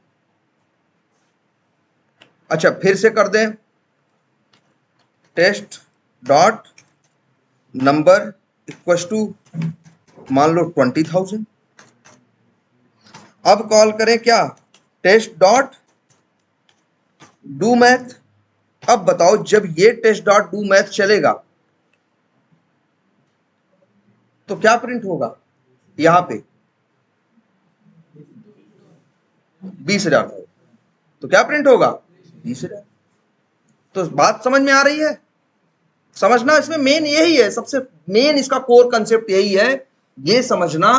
अच्छा फिर से कर दें, test dot number equal to मान लो 20,000। अब कॉल करें क्या, टेस्ट डॉट डू मैथ। अब बताओ जब ये टेस्ट डॉट डू मैथ चलेगा तो क्या प्रिंट होगा, यहां पे 20,000। तो क्या प्रिंट होगा, 20,000। तो बात समझ में आ रही है, समझना इसमें मेन यही है, सबसे मेन इसका कोर कंसेप्ट यही है, ये समझना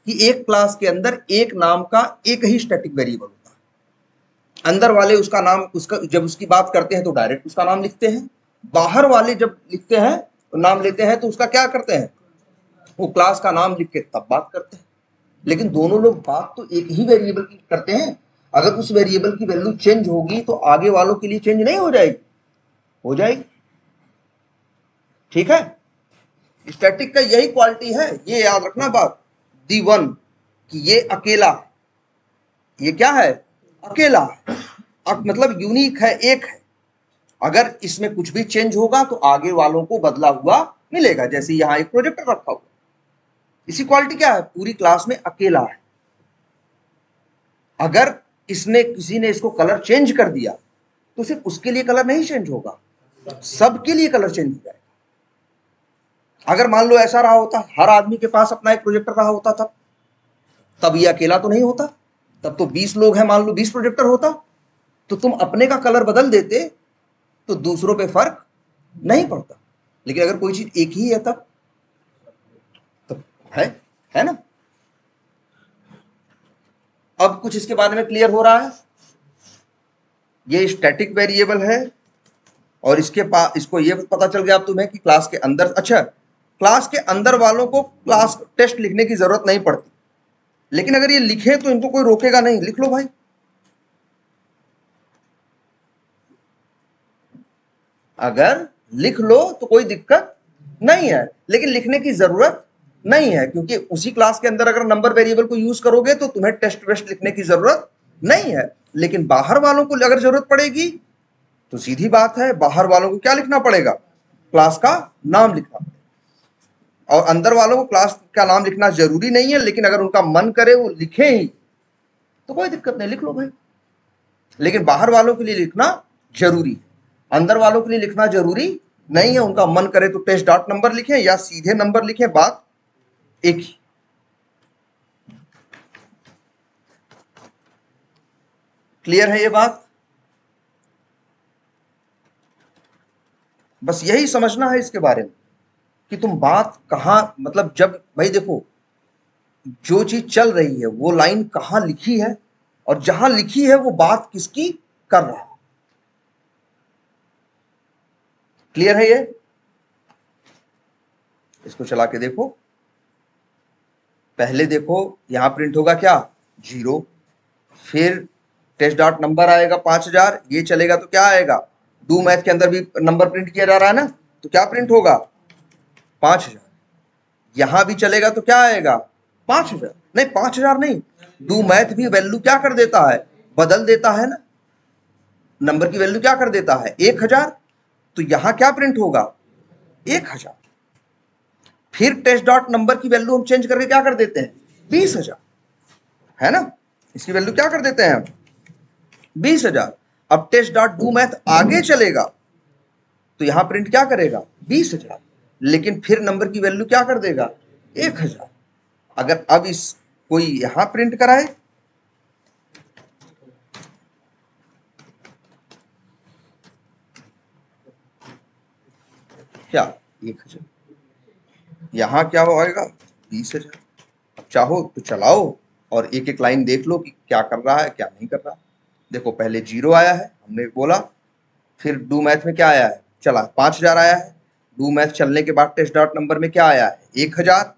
कि एक क्लास के अंदर एक नाम का एक ही स्टैटिक वेरिएबल होता है। अंदर वाले उसका नाम, उसका जब उसकी बात करते हैं तो डायरेक्ट उसका नाम लिखते हैं, बाहर वाले जब लिखते हैं तो नाम लेते हैं तो उसका क्या करते हैं, वो क्लास का नाम लिख के तब बात करते हैं। लेकिन दोनों लोग बात तो एक ही वेरिएबल की करते हैं। अगर उस वेरिएबल की वैल्यू चेंज होगी तो आगे वालों के लिए चेंज नहीं हो जाएगी, हो जाएगी। ठीक है, स्टैटिक का यही क्वालिटी है, ये याद रखना बात, दी वन, कि ये अकेला है, ये क्या है, अकेला है, मतलब यूनिक है, एक है। अगर इसमें कुछ भी चेंज होगा तो आगे वालों को बदला हुआ मिलेगा। जैसे यहां एक प्रोजेक्टर रखा हुआ, इसी क्वालिटी क्या है, पूरी क्लास में अकेला है। अगर इसने किसी ने इसको कलर चेंज कर दिया तो सिर्फ उसके लिए कलर नहीं चेंज होगा, सबके लिए कलर चेंज हो जाएगा। अगर मान लो ऐसा रहा होता, हर आदमी के पास अपना एक प्रोजेक्टर रहा होता, तब ये अकेला तो नहीं होता, तब तो 20 लोग हैं, मान लो 20 प्रोजेक्टर होता, तो तुम अपने का कलर बदल देते तो दूसरों पे फर्क नहीं पड़ता। लेकिन अगर कोई चीज एक ही है तब है ना। अब कुछ इसके बारे में क्लियर हो रहा है। ये स्टैटिक वेरिएबल है और इसके पास इसको ये पता चल गया अब तुम्हें कि क्लास के अंदर, अच्छा क्लास के अंदर वालों को क्लास टेस्ट लिखने की जरूरत नहीं पड़ती, लेकिन अगर ये लिखे तो इनको कोई रोकेगा नहीं, लिख लो भाई। अगर लिख लो तो कोई दिक्कत नहीं है, लेकिन लिखने की जरूरत नहीं है, क्योंकि उसी क्लास के अंदर अगर नंबर वेरिएबल को यूज करोगे तो तुम्हें टेस्ट वेस्ट लिखने की जरूरत नहीं है। लेकिन बाहर वालों को अगर जरूरत पड़ेगी तो सीधी बात है, बाहर वालों को क्या लिखना पड़ेगा, क्लास का नाम लिखना पड़ेगा। और अंदर वालों को क्लास का नाम लिखना जरूरी नहीं है, लेकिन अगर उनका मन करे वो लिखे ही तो कोई दिक्कत नहीं, लिख लो भाई। लेकिन बाहर वालों के लिए लिखना जरूरी है, अंदर वालों के लिए लिखना जरूरी नहीं है। उनका मन करे तो टेस्ट डॉट नंबर लिखें या सीधे नंबर लिखें, बात एक ही। क्लियर है ये बात? बस यही समझना है इसके बारे में कि तुम बात कहां, मतलब जब भाई देखो जो चीज चल रही है वो लाइन कहां लिखी है और जहां लिखी है वो बात किसकी कर रहा है। क्लियर है ये? इसको चला के देखो, पहले देखो यहां प्रिंट होगा क्या, 0, फिर टेस्ट डॉट नंबर आएगा 5000, ये चलेगा तो क्या आएगा, डू मैथ के अंदर भी नंबर प्रिंट किया जा रहा है ना, तो क्या प्रिंट होगा 5000। यहां भी चलेगा तो क्या आएगा 5000, नहीं 5000 नहीं, डू मैथ भी वैल्यू क्या कर देता है, बदल देता है ना, नंबर की वैल्यू क्या कर देता है 1000, तो यहां क्या प्रिंट होगा 1000। फिर टेस्ट डॉट नंबर की वैल्यू हम चेंज करके क्या कर देते हैं 20000, है ना, इसकी वैल्यू क्या कर देते हैं हम 20000। अब टेस्ट डॉट डू मैथ आगे चलेगा तो यहां प्रिंट क्या करेगा 20000, लेकिन फिर नंबर की वैल्यू क्या कर देगा 1000। अगर अब इस कोई यहां प्रिंट कराए, क्या 1000, यहां क्या होगा 20000। अब चाहो तो चलाओ और एक एक लाइन देख लो कि क्या कर रहा है क्या नहीं कर रहा। देखो पहले 0 आया है, हमने बोला, फिर डू मैथ में क्या आया है, चला 5000 आया है, डू मैथ चलने के बाद टेस्ट डॉट नंबर में क्या आया है 1000,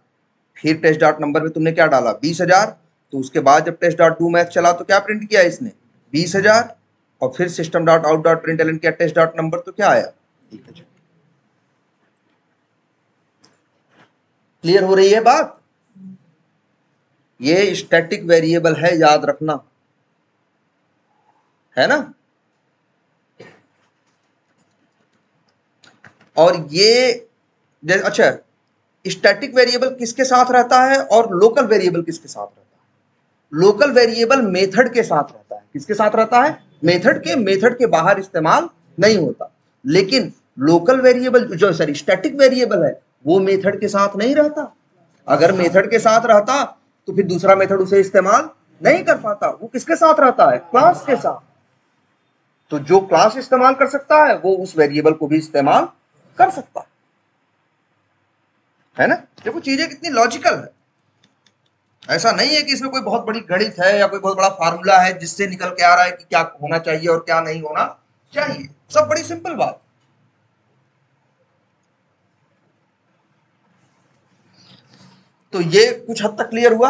फिर टेस्ट डॉट नंबर में तुमने क्या डाला 20000, तो उसके बाद जब टेस्ट डॉट डू मैथ चला तो क्या प्रिंट किया इसने 20000, और फिर system dot out dot println किया टेस्ट डॉट नंबर तो क्या आया 1000। क्लियर हो रही है बात? ये स्टैटिक वेरिएबल है, याद रखना, है ना। और ये अच्छा, स्टैटिक वेरिएबल किसके साथ रहता है और लोकल वेरिएबल किसके साथ रहता है? लोकल वेरिएबल मेथड के साथ रहता है। किसके साथ रहता है? मेथड के। मेथड के बाहर इस्तेमाल नहीं होता। लेकिन लोकल वेरिएबल जो सॉरी स्टैटिक वेरिएबल है वो मेथड के साथ नहीं रहता। अगर मेथड के साथ रहता तो फिर दूसरा मेथड उसे इस्तेमाल नहीं कर पाता। वो किसके साथ रहता है? क्लास के साथ। तो जो क्लास इस्तेमाल कर सकता है वो उस वेरिएबल को भी इस्तेमाल कर सकता है ना। देखो चीजें कितनी लॉजिकल है। ऐसा नहीं है कि इसमें कोई बहुत बड़ी गणित है या कोई बहुत बड़ा फार्मूला है जिससे निकल के आ रहा है कि क्या होना चाहिए और क्या नहीं होना चाहिए। सब बड़ी सिंपल बात। तो ये कुछ हद तक क्लियर हुआ।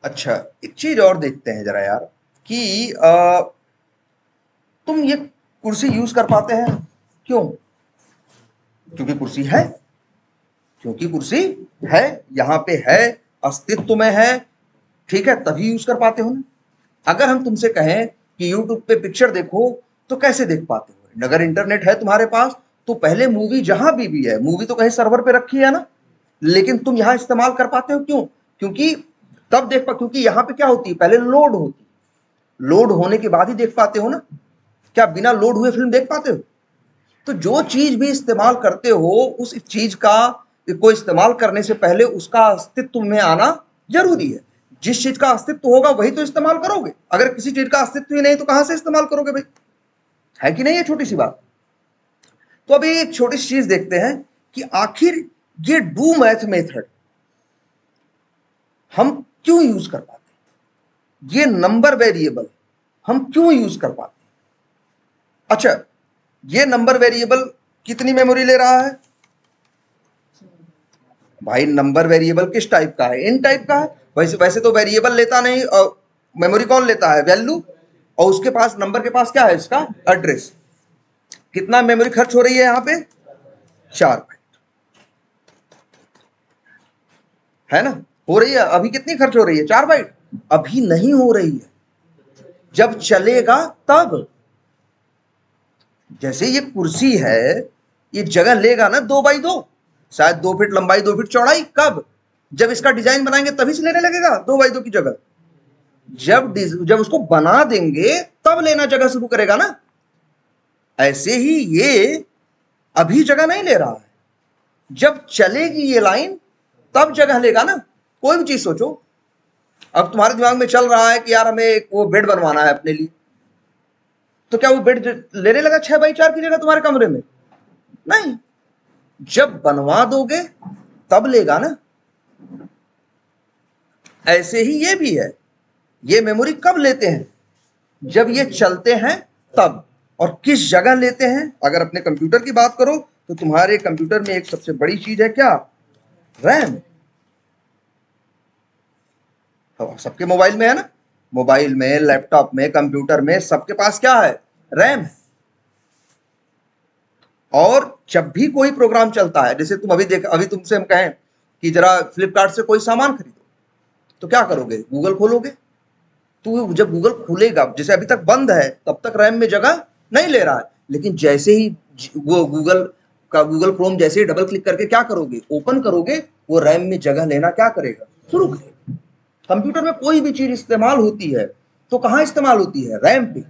अच्छा, एक चीज और देखते हैं जरा यार कि तुम ये कुर्सी यूज कर पाते हैं, क्यों? क्योंकि कुर्सी है, क्योंकि कुर्सी है, यहाँ पे है, अस्तित्व में है, ठीक है, तभी यूज कर पाते हो ना। अगर हम तुमसे कहें कि यूट्यूब पे पिक्चर देखो तो कैसे देख पाते हो? अगर इंटरनेट है तुम्हारे पास तो पहले मूवी जहां भी है, मूवी तो कहीं सर्वर पे रखी है ना, लेकिन तुम यहां इस्तेमाल कर पाते हो, क्यों? क्योंकि तब देख पा, क्योंकि यहाँ पे क्या होती है, पहले लोड होती है, लोड होने के बाद ही देख पाते हो ना। क्या बिना लोड हुए फिल्म देख पाते हो? तो जो चीज भी इस्तेमाल करते हो उस चीज का को इस्तेमाल करने से पहले उसका अस्तित्व में आना जरूरी है। जिस चीज का अस्तित्व होगा वही तो इस्तेमाल करोगे। अगर किसी चीज का अस्तित्व ही नहीं तो कहां से इस्तेमाल करोगे भाई? है कि नहीं? ये छोटी सी बात। तो अभी एक छोटी सी चीज देखते हैं कि आखिर ये डू मैथ मेथड हम क्यों यूज कर पाते हैं, ये नंबर वेरिएबल हम क्यों यूज कर पाते हैं। अच्छा, ये नंबर वेरिएबल कितनी मेमोरी ले रहा है भाई? नंबर वेरिएबल किस टाइप का है? इन टाइप का है। वैसे वैसे तो वेरिएबल लेता नहीं, और मेमोरी कौन लेता है? वैल्यू। और उसके पास, नंबर के पास क्या है? इसका एड्रेस। कितना मेमोरी खर्च हो रही है यहाँ पे? 4 बाइट, है ना? हो रही है। अभी कितनी खर्च हो रही है? 4 बाइट। अभी नहीं हो रही है, जब चलेगा तब। जैसे ये कुर्सी है, ये जगह लेगा ना 2x2, शायद 2 फीट लंबाई 2 फीट चौड़ाई। कब? जब इसका डिजाइन बनाएंगे तभी से लेने लगेगा 2x2 की जगह। जब उसको बना देंगे तब लेना जगह शुरू करेगा ना। ऐसे ही ये अभी जगह नहीं ले रहा है, जब चलेगी ये लाइन तब जगह लेगा ना। कोई भी चीज सोचो, अब तुम्हारे दिमाग में चल रहा है कि यार हमें एक वो बेड बनवाना है अपने लिए, तो क्या वो बेड लेने लगा 6x4 की जगह तुम्हारे कमरे में? नहीं, जब बनवा दोगे तब लेगा ना। ऐसे ही ये भी है, ये मेमोरी कब लेते हैं? जब ये चलते हैं तब। और किस जगह लेते हैं? अगर अपने कंप्यूटर की बात करो तो तुम्हारे कंप्यूटर में एक सबसे बड़ी चीज है, क्या? रैम। सबके मोबाइल में है ना, मोबाइल में, लैपटॉप में, कंप्यूटर में, सबके पास क्या है? रैम है। और जब भी कोई प्रोग्राम चलता है, जैसे तुम अभी तुमसे हम कहें कि जरा फ्लिपकार्ट से कोई सामान खरीदो, तो क्या करोगे? गूगल खोलोगे। तो जब गूगल खुलेगा, जैसे अभी तक बंद है तब तक रैम में जगह नहीं ले रहा है, लेकिन जैसे ही वो गूगल क्रोम जैसे ही डबल क्लिक करके क्या करोगे? ओपन करोगे, वो रैम में जगह लेना क्या करेगा? शुरू करेगा। कंप्यूटर में कोई भी चीज इस्तेमाल होती है तो कहां इस्तेमाल होती है? रैम पे।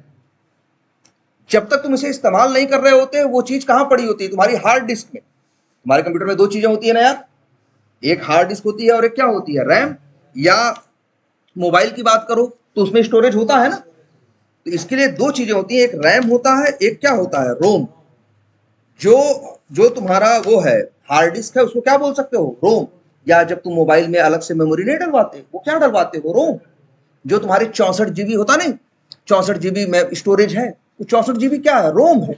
जब तक तुम इसे इस्तेमाल नहीं कर रहे होते वो चीज कहां पड़ी होती है? तुम्हारी हार्ड डिस्क में। तुम्हारे कंप्यूटर में दो चीजें होती है ना यार, एक हार्ड डिस्क होती है और एक क्या होती है? रैम। या मोबाइल की बात करो तो उसमें स्टोरेज होता है ना। तो इसके लिए दो चीजें होती हैं, एक रैम होता है, एक क्या होता है? रोम। जो जो तुम्हारा वो है हार्ड डिस्क है, उसको क्या बोल सकते हो? रोम। या जब तुम मोबाइल में अलग से मेमोरी नहीं डलवाते, वो क्या डलवाते हो? रोम। जो तुम्हारी 64 GB होता नहीं, 64 GB में स्टोरेज है, वो 64 GB क्या है? रोम है।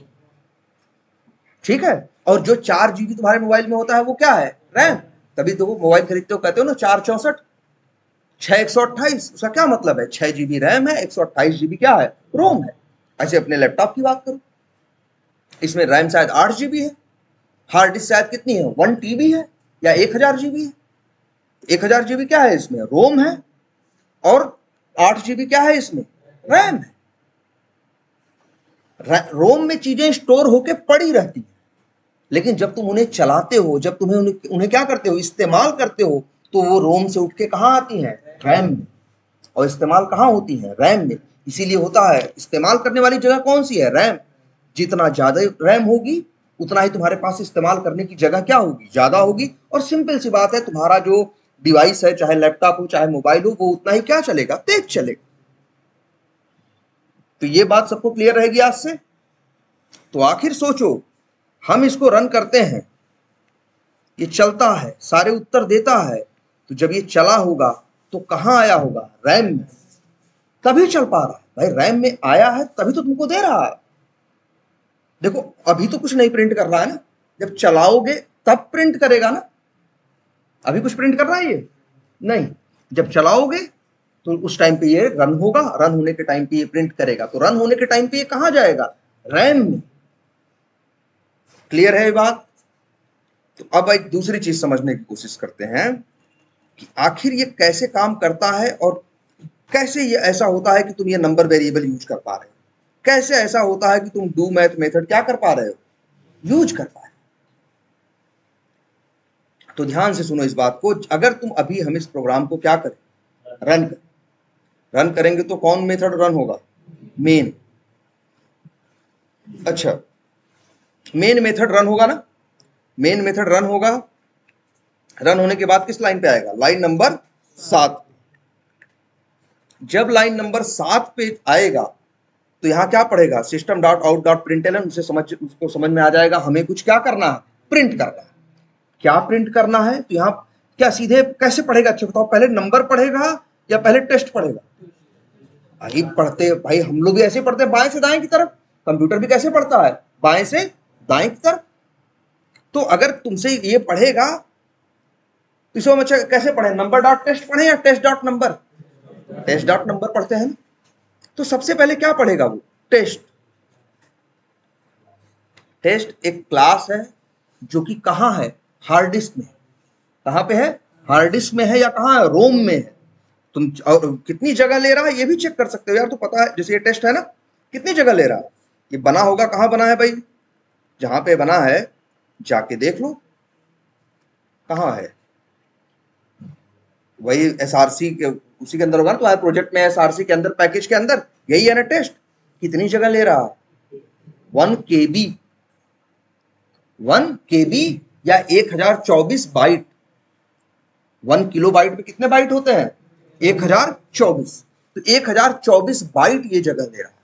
ठीक है। और जो 4 GB तुम्हारे मोबाइल में होता है वो क्या है? रैम। तभी तो वो मोबाइल खरीदते हो कहते हो ना 464, 6 128। उसका क्या मतलब है? 6 GB रैम है, 128 GB क्या है? रोम है। ऐसे अपने लैपटॉप की बात करो, इसमें रैम शायद 8 GB है, हार्ड डिस्क शायद कितनी है? 1 TB है या 1000 GB है। 1000 GB क्या है? इसमें रोम है। और 8 GB क्या है? इसमें रैम है। रोम में चीजें स्टोर होके पड़ी रहती हैं, लेकिन जब तुम उन्हें चलाते हो, जब तुम्हें उन्हें क्या करते हो? इस्तेमाल करते हो, तो वो रोम से उठ के कहां आती हैं? रैम में। और इस्तेमाल कहां होती है? रैम में। इसीलिए होता है, इस्तेमाल करने वाली जगह कौन सी है? रैम। जितना ज्यादा रैम होगी उतना ही तुम्हारे पास इस्तेमाल करने की जगह क्या होगी? ज्यादा होगी। और सिंपल सी बात है, तुम्हारा जो डिवाइस है, चाहे लैपटॉप हो चाहे मोबाइल हो, वो उतना ही क्या चलेगा? तेज चलेगा। तो ये बात सबको क्लियर रहेगी आज से। तो आखिर सोचो, हम इसको रन करते हैं, ये चलता है, सारे उत्तर देता है, तो जब ये चला होगा तो कहां आया होगा? रैम में। तभी चल पा रहा है भाई, रैम में आया है तभी तो तुमको दे रहा है। देखो अभी तो कुछ नहीं प्रिंट कर रहा है ना, जब चलाओगे तब प्रिंट करेगा ना। अभी कुछ प्रिंट कर रहा है ये? नहीं। जब चलाओगे तो उस टाइम पे ये रन होगा, रन होने के टाइम पे ये प्रिंट करेगा। तो रन होने के टाइम पे ये कहां जाएगा? रैम में। क्लियर है ये बात? तो अब एक दूसरी चीज समझने की कोशिश करते हैं कि आखिर ये कैसे काम करता है और कैसे ये ऐसा होता है कि तुम ये नंबर वेरिएबल यूज कर पा रहे हो, कैसे ऐसा होता है कि तुम डू मैथ मेथड क्या कर पा रहे हो, यूज कर पा रहे हो। तो ध्यान से सुनो इस बात को। अगर तुम अभी हम इस प्रोग्राम को क्या करें, रन करेंगे तो कौन मेथड रन होगा? मेन। अच्छा, मेन मेथड रन होगा ना? मेन मेथड रन होगा। रन होने के बाद किस लाइन पे आएगा? Line number 7। जब लाइन नंबर 7 पे आएगा तो यहां क्या पढ़ेगा? System dot out dot println. उसको समझ में आ जाएगा हमें कुछ क्या करना है, प्रिंट करना है। क्या प्रिंट करना है? तो यहां क्या सीधे कैसे पढ़ेगा? अच्छा बताओ, पहले नंबर पढ़ेगा या पहले टेस्ट पढ़ेगा? भाई हम लोग भी ऐसे पढ़ते हैं, बाएं से दाएं की तरफ। कंप्यूटर भी कैसे पढ़ता है? बाएं से दाएं की तरफ। तो अगर तुमसे ये पढ़ेगा तो इसको अच्छा कैसे पढ़े? नंबर डॉट टेस्ट पढ़े या test dot number? Test dot number पढ़ते हैं ना। तो सबसे पहले क्या पढ़ेगा वो? टेस्ट। टेस्ट एक क्लास है जो कि कहां है? हार्ड डिस्क में। कहां पे है? हार्ड डिस्क में है या कहां है? रोम में है। तुम कितनी जगह ले रहा है ये भी चेक कर सकते हो यार। तो पता है जैसे ये टेस्ट है ना, कितनी जगह ले रहा है? ये बना होगा कहां बना है भाई? जहां पे बना है जाके देख लो कहां है। वही एसआरसी के उसी के अंदर होगा ना। तुम्हारे प्रोजेक्ट में एसआरसी के अंदर, पैकेज के अंदर यही है ना टेस्ट। कितनी जगह ले रहा है? 1 KB। 1 KB या 1024 बाइट। 1 किलोबाइट में कितने बाइट होते हैं? 1024। तो 1024 बाइट ये जगह ले रहा है।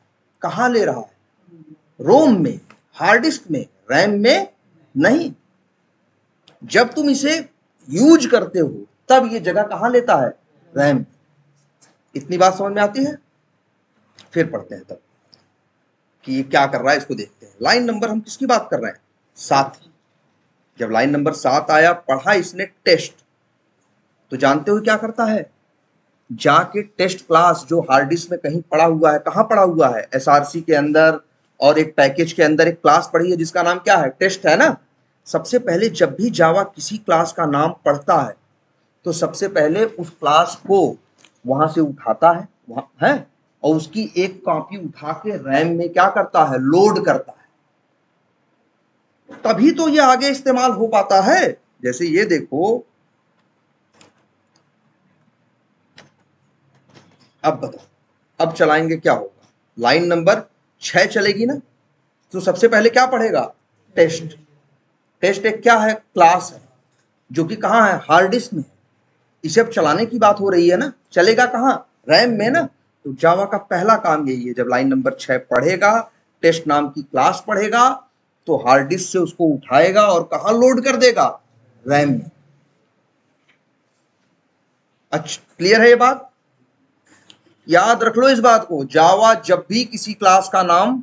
कहां ले रहा है? रोम में, हार्ड डिस्क में, रैम में नहीं। जब तुम इसे यूज करते हो तब ये जगह कहां लेता है? रैम। इतनी बात समझ में आती है? फिर पढ़ते हैं तब कि ये क्या कर रहा है, इसको देखते हैं। लाइन नंबर हम किसकी बात कर रहे हैं? 7 की। जब लाइन नंबर 7 आया, पढ़ा इसने टेस्ट, तो जानते हो क्या करता है? जाके टेस्ट क्लास जो हार्ड डिस्क में कहीं पड़ा हुआ है, कहां पड़ा हुआ है? एसआरसी के अंदर और एक पैकेज के अंदर एक क्लास पड़ी है जिसका नाम क्या है? टेस्ट है ना। सबसे पहले जब भी जावा किसी क्लास का नाम पढ़ता है तो सबसे पहले उस क्लास को वहां से उठाता है, वहां है, और उसकी एक कॉपी उठा के रैम में क्या करता है? लोड करता है। तभी तो ये आगे इस्तेमाल हो पाता है। जैसे ये देखो, अब बताओ, अब चलाएंगे क्या होगा? लाइन नंबर 6 चलेगी ना। तो सबसे पहले क्या पढ़ेगा? टेस्ट। टेस्ट एक क्या है? क्लास है जो कि कहां है? हार्ड डिस्क में। इसे अब चलाने की बात हो रही है ना। चलेगा कहां? रैम में ना। तो जावा का पहला काम यही है, जब लाइन नंबर 6 पढ़ेगा, टेस्ट नाम की क्लास पढ़ेगा, तो हार्ड डिस्क से उसको उठाएगा और कहां लोड कर देगा? रैम में। अच्छा, क्लियर है ये बात? याद रख लो इस बात को। जावा जब भी किसी क्लास का नाम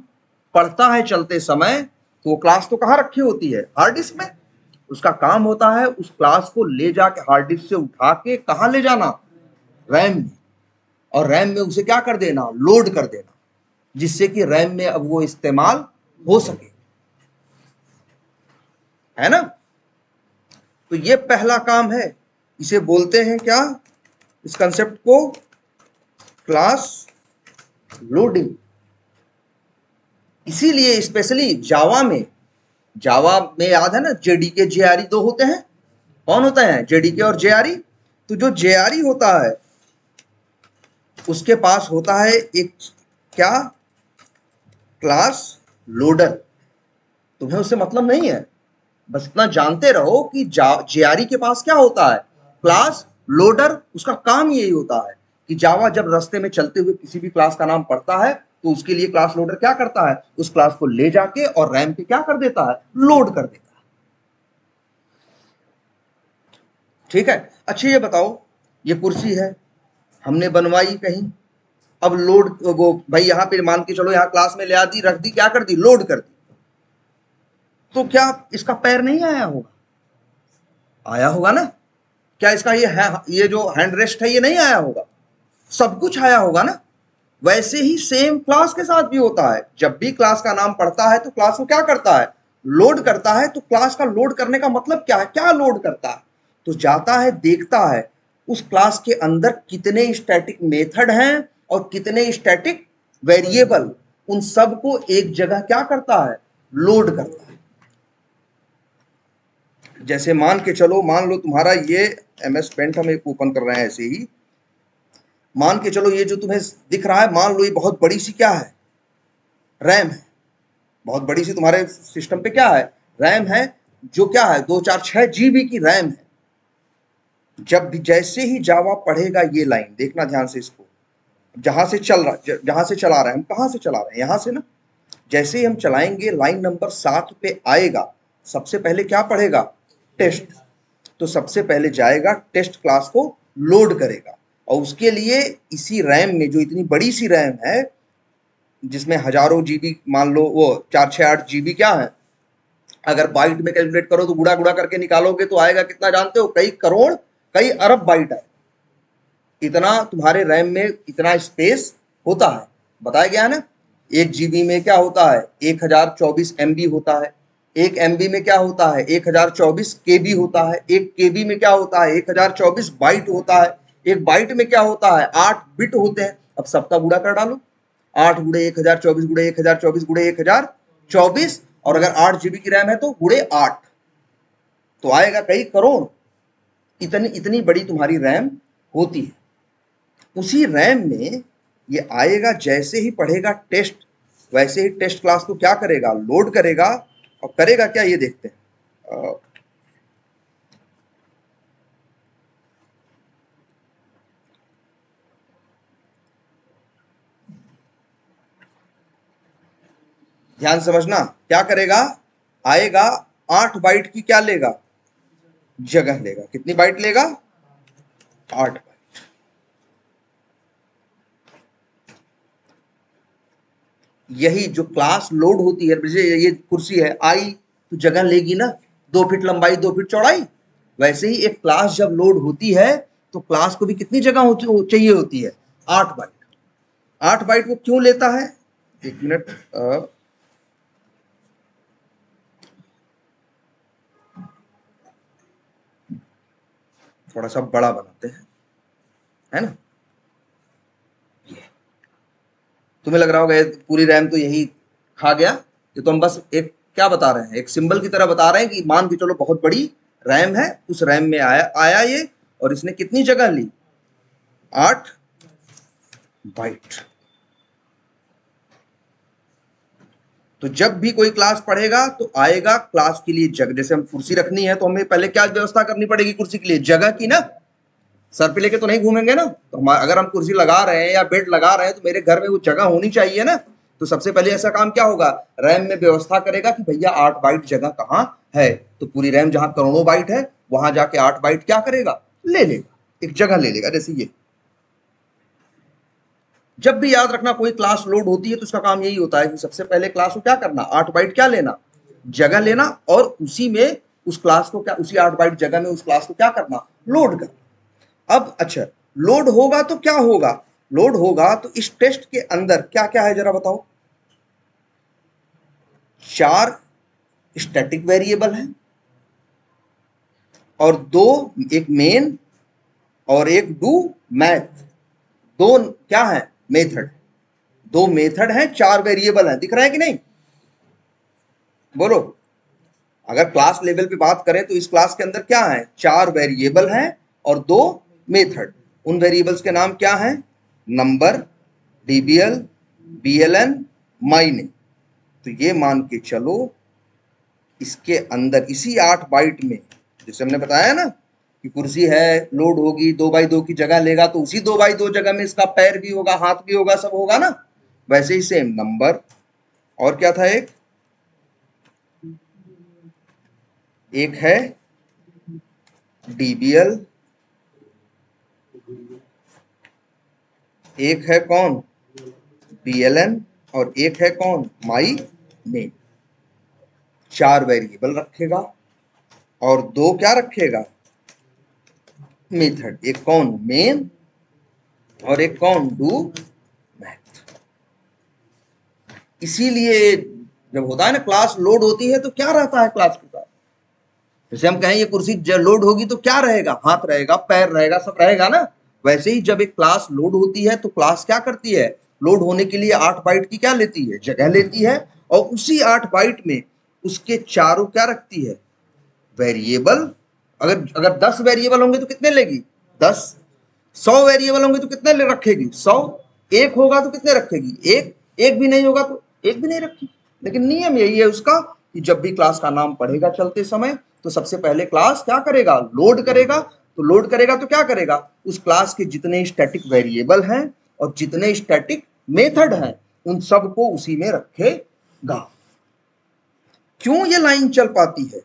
पढ़ता है चलते समय, तो वो क्लास तो कहां रखी होती है? हार्ड डिस्क में। उसका काम होता है उस क्लास को ले जाके हार्ड डिस्क से उठा के कहां ले जाना? रैम में। और रैम में उसे क्या कर देना? लोड कर देना, जिससे कि रैम में अब वो इस्तेमाल हो सके, है ना। तो ये पहला काम है। इसे बोलते हैं क्या? इस कंसेप्ट को क्लास लोडिंग। इसीलिए स्पेशली जावा में याद है ना, जेडीके जेआरई दो होते हैं। कौन होते हैं? जेडीके और जेआरई। तो जो जेआरई होता है उसके पास होता है एक क्या? Class loader. तुम्हें उससे मतलब नहीं है, बस इतना जानते रहो कि जेआरई के पास क्या होता है? Class loader. उसका काम यही होता है कि जावा जब रास्ते में चलते हुए किसी भी क्लास का नाम पढ़ता है तो उसके लिए क्लास लोडर क्या करता है? उस क्लास को ले जाके और रैम पे क्या कर देता है? लोड कर देता है। ठीक है। अच्छा ये बताओ, ये कुर्सी है, हमने बनवाई कहीं, अब लोड वो भाई यहां पे मान के चलो, यहां क्लास में ले आती, रख दी, क्या कर दी? लोड कर दी। तो क्या इसका पैर नहीं आया होगा? आया होगा ना। क्या इसका ये जो हैंड रेस्ट है ये नहीं आया होगा? सब कुछ आया होगा ना। वैसे ही सेम क्लास के साथ भी होता है। जब भी क्लास का नाम पढ़ता है तो क्लास को क्या करता है? लोड करता है। तो क्लास का लोड करने का मतलब क्या है? क्या लोड करता है? तो जाता है, देखता है उस क्लास के अंदर कितने स्टैटिक मेथड हैं और कितने स्टैटिक वेरिएबल, उन सबको एक जगह क्या करता है? लोड करता है। जैसे मान के चलो, मान लो तुम्हारा ये MS पेंट हम एक ओपन कर रहे हैं ऐसे ही। मान के चलो ये जो तुम्हें दिख रहा है, मान लो ये बहुत बड़ी सी क्या है? रैम है। बहुत बड़ी सी तुम्हारे सिस्टम पे क्या है? रैम है। जो क्या है? 246 GB की रैम है। जब भी जैसे ही जावा पढ़ेगा ये लाइन, देखना ध्यान से इसको, जहां से चला रहा है, हम कहां से चला रहे हैं? यहां से ना। जैसे ही हम चलाएंगे लाइन नंबर 7 पे आएगा, सबसे पहले क्या पढ़ेगा? टेस्ट। तो सबसे पहले जाएगा टेस्ट क्लास को लोड करेगा, और उसके लिए इसी रैम में, जो इतनी बड़ी सी रैम है जिसमें हजारों जीबी, मान लो वो 468 GB क्या है, अगर बाइट में कैलकुलेट करो तो गुड़ा गुड़ा करके निकालोगे तो आएगा कितना जानते हो? कई करोड़, कई अरब बाइट है। इतना तुम्हारे रैम में इतना स्पेस होता है, बताया गया है ना। 1 GB में क्या होता है? 1024 MB होता है। 1 MB में क्या होता है? 1024 KB होता है। 1 KB में क्या होता है? 1024 बाइट होता है। एक बाइट में क्या होता है? 8 बिट होते हैं। अब सबका गुणा कर डालो, 8 गुणे 1024 गुणे 1024 गुणे 1024, और अगर 8 GB की रैम है तो गुणे 8, तो आएगा कई करोड़। इतनी इतनी बड़ी तुम्हारी रैम होती है। उसी रैम में ये आएगा, जैसे ही पढ़ेगा टेस्ट, वैसे ही टेस्ट क्लास को क्या करेगा? लोड करेगा। और करेगा क्या, ये देखते हैं। ध्यान समझना, क्या करेगा? आएगा 8 बाइट की क्या लेगा? जगह लेगा। कितनी बाइट लेगा? 8 बाइट। यही जो क्लास लोड होती है, जैसे ये कुर्सी है, आई तो जगह लेगी ना, 2 फीट लंबाई 2 फीट चौड़ाई। वैसे ही एक क्लास जब लोड होती है तो क्लास को भी कितनी जगह चाहिए होती है? 8 बाइट। 8 बाइट वो क्यों लेता है? एक मिनट, थोड़ा सा बड़ा बनाते हैं, है ना। तुम्हें लग रहा होगा पूरी रैम तो यही खा गया। ये तो हम बस एक क्या बता रहे हैं, एक सिंबल की तरह बता रहे हैं कि मान के चलो बहुत बड़ी रैम है, उस रैम में आया ये, और इसने कितनी जगह ली? 8 बाइट। तो जब भी कोई क्लास पढ़ेगा तो आएगा क्लास के लिए जगह। जैसे हम कुर्सी रखनी है तो हमें पहले क्या व्यवस्था करनी पड़ेगी कुर्सी के लिए? जगह की ना। सर पे लेके तो नहीं घूमेंगे ना। तो अगर हम कुर्सी लगा रहे हैं या बेड लगा रहे हैं तो मेरे घर में वो जगह होनी चाहिए ना। तो सबसे पहले ऐसा काम क्या होगा? रैम में व्यवस्था करेगा कि भैया 8 बाइट जगह कहाँ है। तो पूरी रैम जहां करोड़ों बाइट है वहां जाके 8 बाइट क्या करेगा? ले लेगा, एक जगह ले लेगा। जैसे ये, जब भी याद रखना कोई क्लास लोड होती है तो उसका काम यही होता है कि सबसे पहले क्लास को क्या करना? 8 बाइट क्या लेना? जगह लेना, और उसी में उस क्लास को क्या, उसी 8 बाइट जगह में उस क्लास को क्या करना? लोड करना। अब अच्छा, लोड होगा तो क्या होगा? लोड होगा तो इस टेस्ट के अंदर क्या क्या है जरा बताओ? 4 स्टैटिक वेरिएबल है, और 2, एक मेन और एक डू मैथ। दो क्या है? मेथड। 2 मेथड है, 4 वेरिएबल है। दिख रहा है कि नहीं? बोलो। अगर क्लास लेवल पे बात करें तो इस क्लास के अंदर क्या है? 4 वेरिएबल हैं और 2 मेथड। उन वेरिएबल्स के नाम क्या हैं? नंबर, डीबीएल, बीएलएन, मायने। तो ये मान के चलो इसके अंदर इसी 8 बाइट में, जैसे हमने बताया ना कि कुर्सी है, लोड होगी, 2x2 की जगह लेगा, तो उसी 2x2 जगह में इसका पैर भी होगा, हाथ भी होगा, सब होगा ना। वैसे ही सेम नंबर, और क्या था? एक है डीबीएल, एक है कौन? बीएलएन, और एक है कौन? My name. 4 वेरिएबल रखेगा और 2 क्या रखेगा? मेथड, एक कौन मेन और एक कौन डू मैथ। इसीलिए जब होता है ना क्लास लोड होती है तो क्या रहता है क्लास के साथ, जैसे हम कहें ये कुर्सी लोड होगी तो क्या रहेगा, हाथ रहेगा, पैर रहेगा, सब रहेगा ना। वैसे ही जब एक क्लास लोड होती है तो क्लास क्या करती है, लोड होने के लिए 8 बाइट की क्या लेती है, जगह लेती है, और उसी 8 बाइट में उसके चारों क्या रखती है, वेरिएबल। अगर अगर 10 वेरिएबल होंगे तो कितने लेगी, 10। 100 वेरिएबल होंगे तो कितने ले रखेगी, 100। एक होगा तो कितने रखेगी, एक। एक भी नहीं होगा तो एक भी नहीं रखेगी। लेकिन नियम यही है उसका कि जब भी क्लास का नाम पढ़ेगा चलते समय तो सबसे पहले क्लास क्या करेगा, लोड करेगा। तो लोड करेगा तो क्या करेगा, उस क्लास के जितने स्टैटिक वेरिएबल हैं और जितने स्टैटिक मेथड हैं उन सबको उसी में रखेगा। क्यों ये लाइन चल पाती है,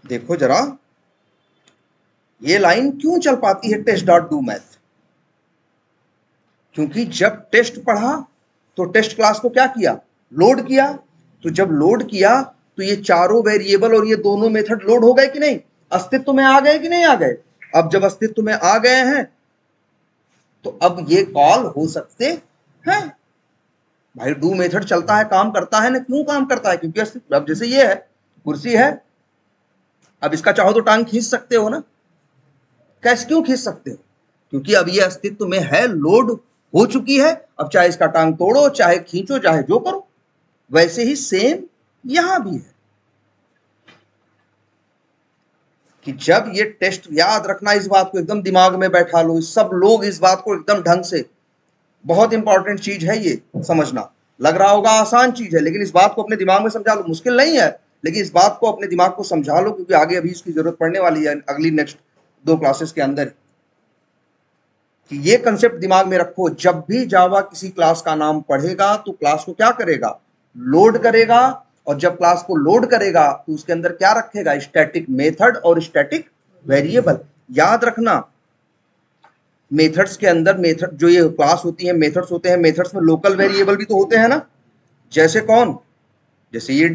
देखो जरा, ये लाइन क्यों चल पाती है टेस्ट डॉट डू मैथ। क्योंकि जब टेस्ट पढ़ा तो टेस्ट क्लास को क्या किया, लोड किया। तो जब लोड किया तो ये चारों वेरिएबल और ये दोनों मेथड लोड हो गए कि नहीं, अस्तित्व में आ गए कि नहीं आ गए। अब जब अस्तित्व में आ गए हैं तो अब ये कॉल हो सकते हैं। भाई डू मेथड चलता है, काम करता है ना, क्यों काम करता है, क्योंकि अस्तित्व। अब जैसे ये है कुर्सी है, अब इसका चाहो तो टांग खींच सकते हो ना, कैसे क्यों खींच सकते हो, क्योंकि अब ये अस्तित्व में है, लोड हो चुकी है। अब चाहे इसका टांग तोड़ो, चाहे खींचो, चाहे जो करो। वैसे ही सेम यहां भी है कि जब ये टेस्ट, याद रखना इस बात को, एकदम दिमाग में बैठा लो, सब लोग इस बात को एकदम ढंग से, बहुत इंपॉर्टेंट चीज है ये समझना। लग रहा होगा आसान चीज है, लेकिन इस बात को अपने दिमाग में समझा लो, मुश्किल नहीं है, लेकिन इस बात को अपने दिमाग को समझा लो, क्योंकि आगे अभी इसकी जरूरत पड़ने वाली है अगली नेक्स्ट 2 क्लासेस के अंदर। कि ये कंसेप्ट दिमाग में रखो, जब भी जावा किसी क्लास का नाम पढ़ेगा तो क्लास को क्या करेगा, लोड करेगा। और जब क्लास को लोड करेगा तो उसके अंदर क्या रखेगा, स्टैटिक मेथड और स्टैटिक वेरिएबल। याद रखना मेथड्स के अंदर, मेथड जो ये क्लास होती है मेथड्स होते हैं, मेथड्स में लोकल वेरिएबल भी तो होते हैं ना। जैसे कौन, जैसे ये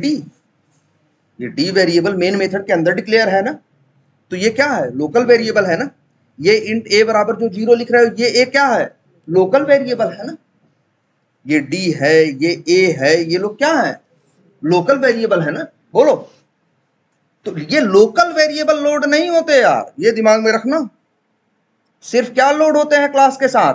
डी वेरिएबल मेन मेथड के अंदर डिक्लेयर है ना, तो ये क्या है, लोकल वेरिएबल है ना। ये इंट ए बराबर जो 0 लिख रहे हो, ये ए क्या है, लोकल वेरिएबल है ना। ये डी है, ये ए है, ये लोग क्या है, लोकल वेरिएबल है ना। बोलो, तो ये लोकल वेरिएबल लोड नहीं होते यार, ये दिमाग में रखना। सिर्फ क्या लोड होते हैं क्लास के साथ,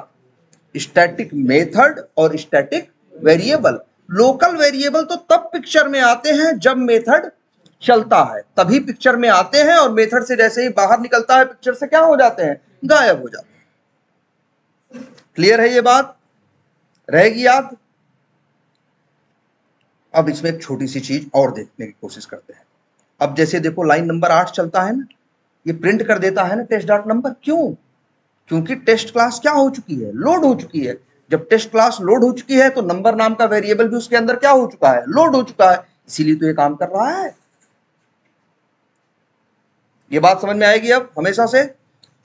स्टैटिक मेथड और स्टैटिक वेरिएबल। लोकल वेरिएबल तो तब पिक्चर में आते हैं जब मेथड चलता है, तभी पिक्चर में आते हैं, और मेथड से जैसे ही बाहर निकलता है पिक्चर से क्या हो जाते हैं, गायब हो जाते हैं। क्लियर है ये बात, रहेगी याद। अब इसमें एक छोटी सी चीज और देखने की कोशिश करते हैं। अब जैसे देखो लाइन नंबर 8 चलता है ना, ये प्रिंट कर देता है ना टेस्ट डॉट नंबर, क्यों, क्योंकि टेस्ट क्लास क्या हो चुकी है, लोड हो चुकी है। जब टेस्ट क्लास लोड हो चुकी है तो नंबर नाम का वेरिएबल भी उसके अंदर क्या हो चुका है, लोड हो चुका है, इसीलिए तो ये काम कर रहा है। ये बात समझ में आएगी अब हमेशा से।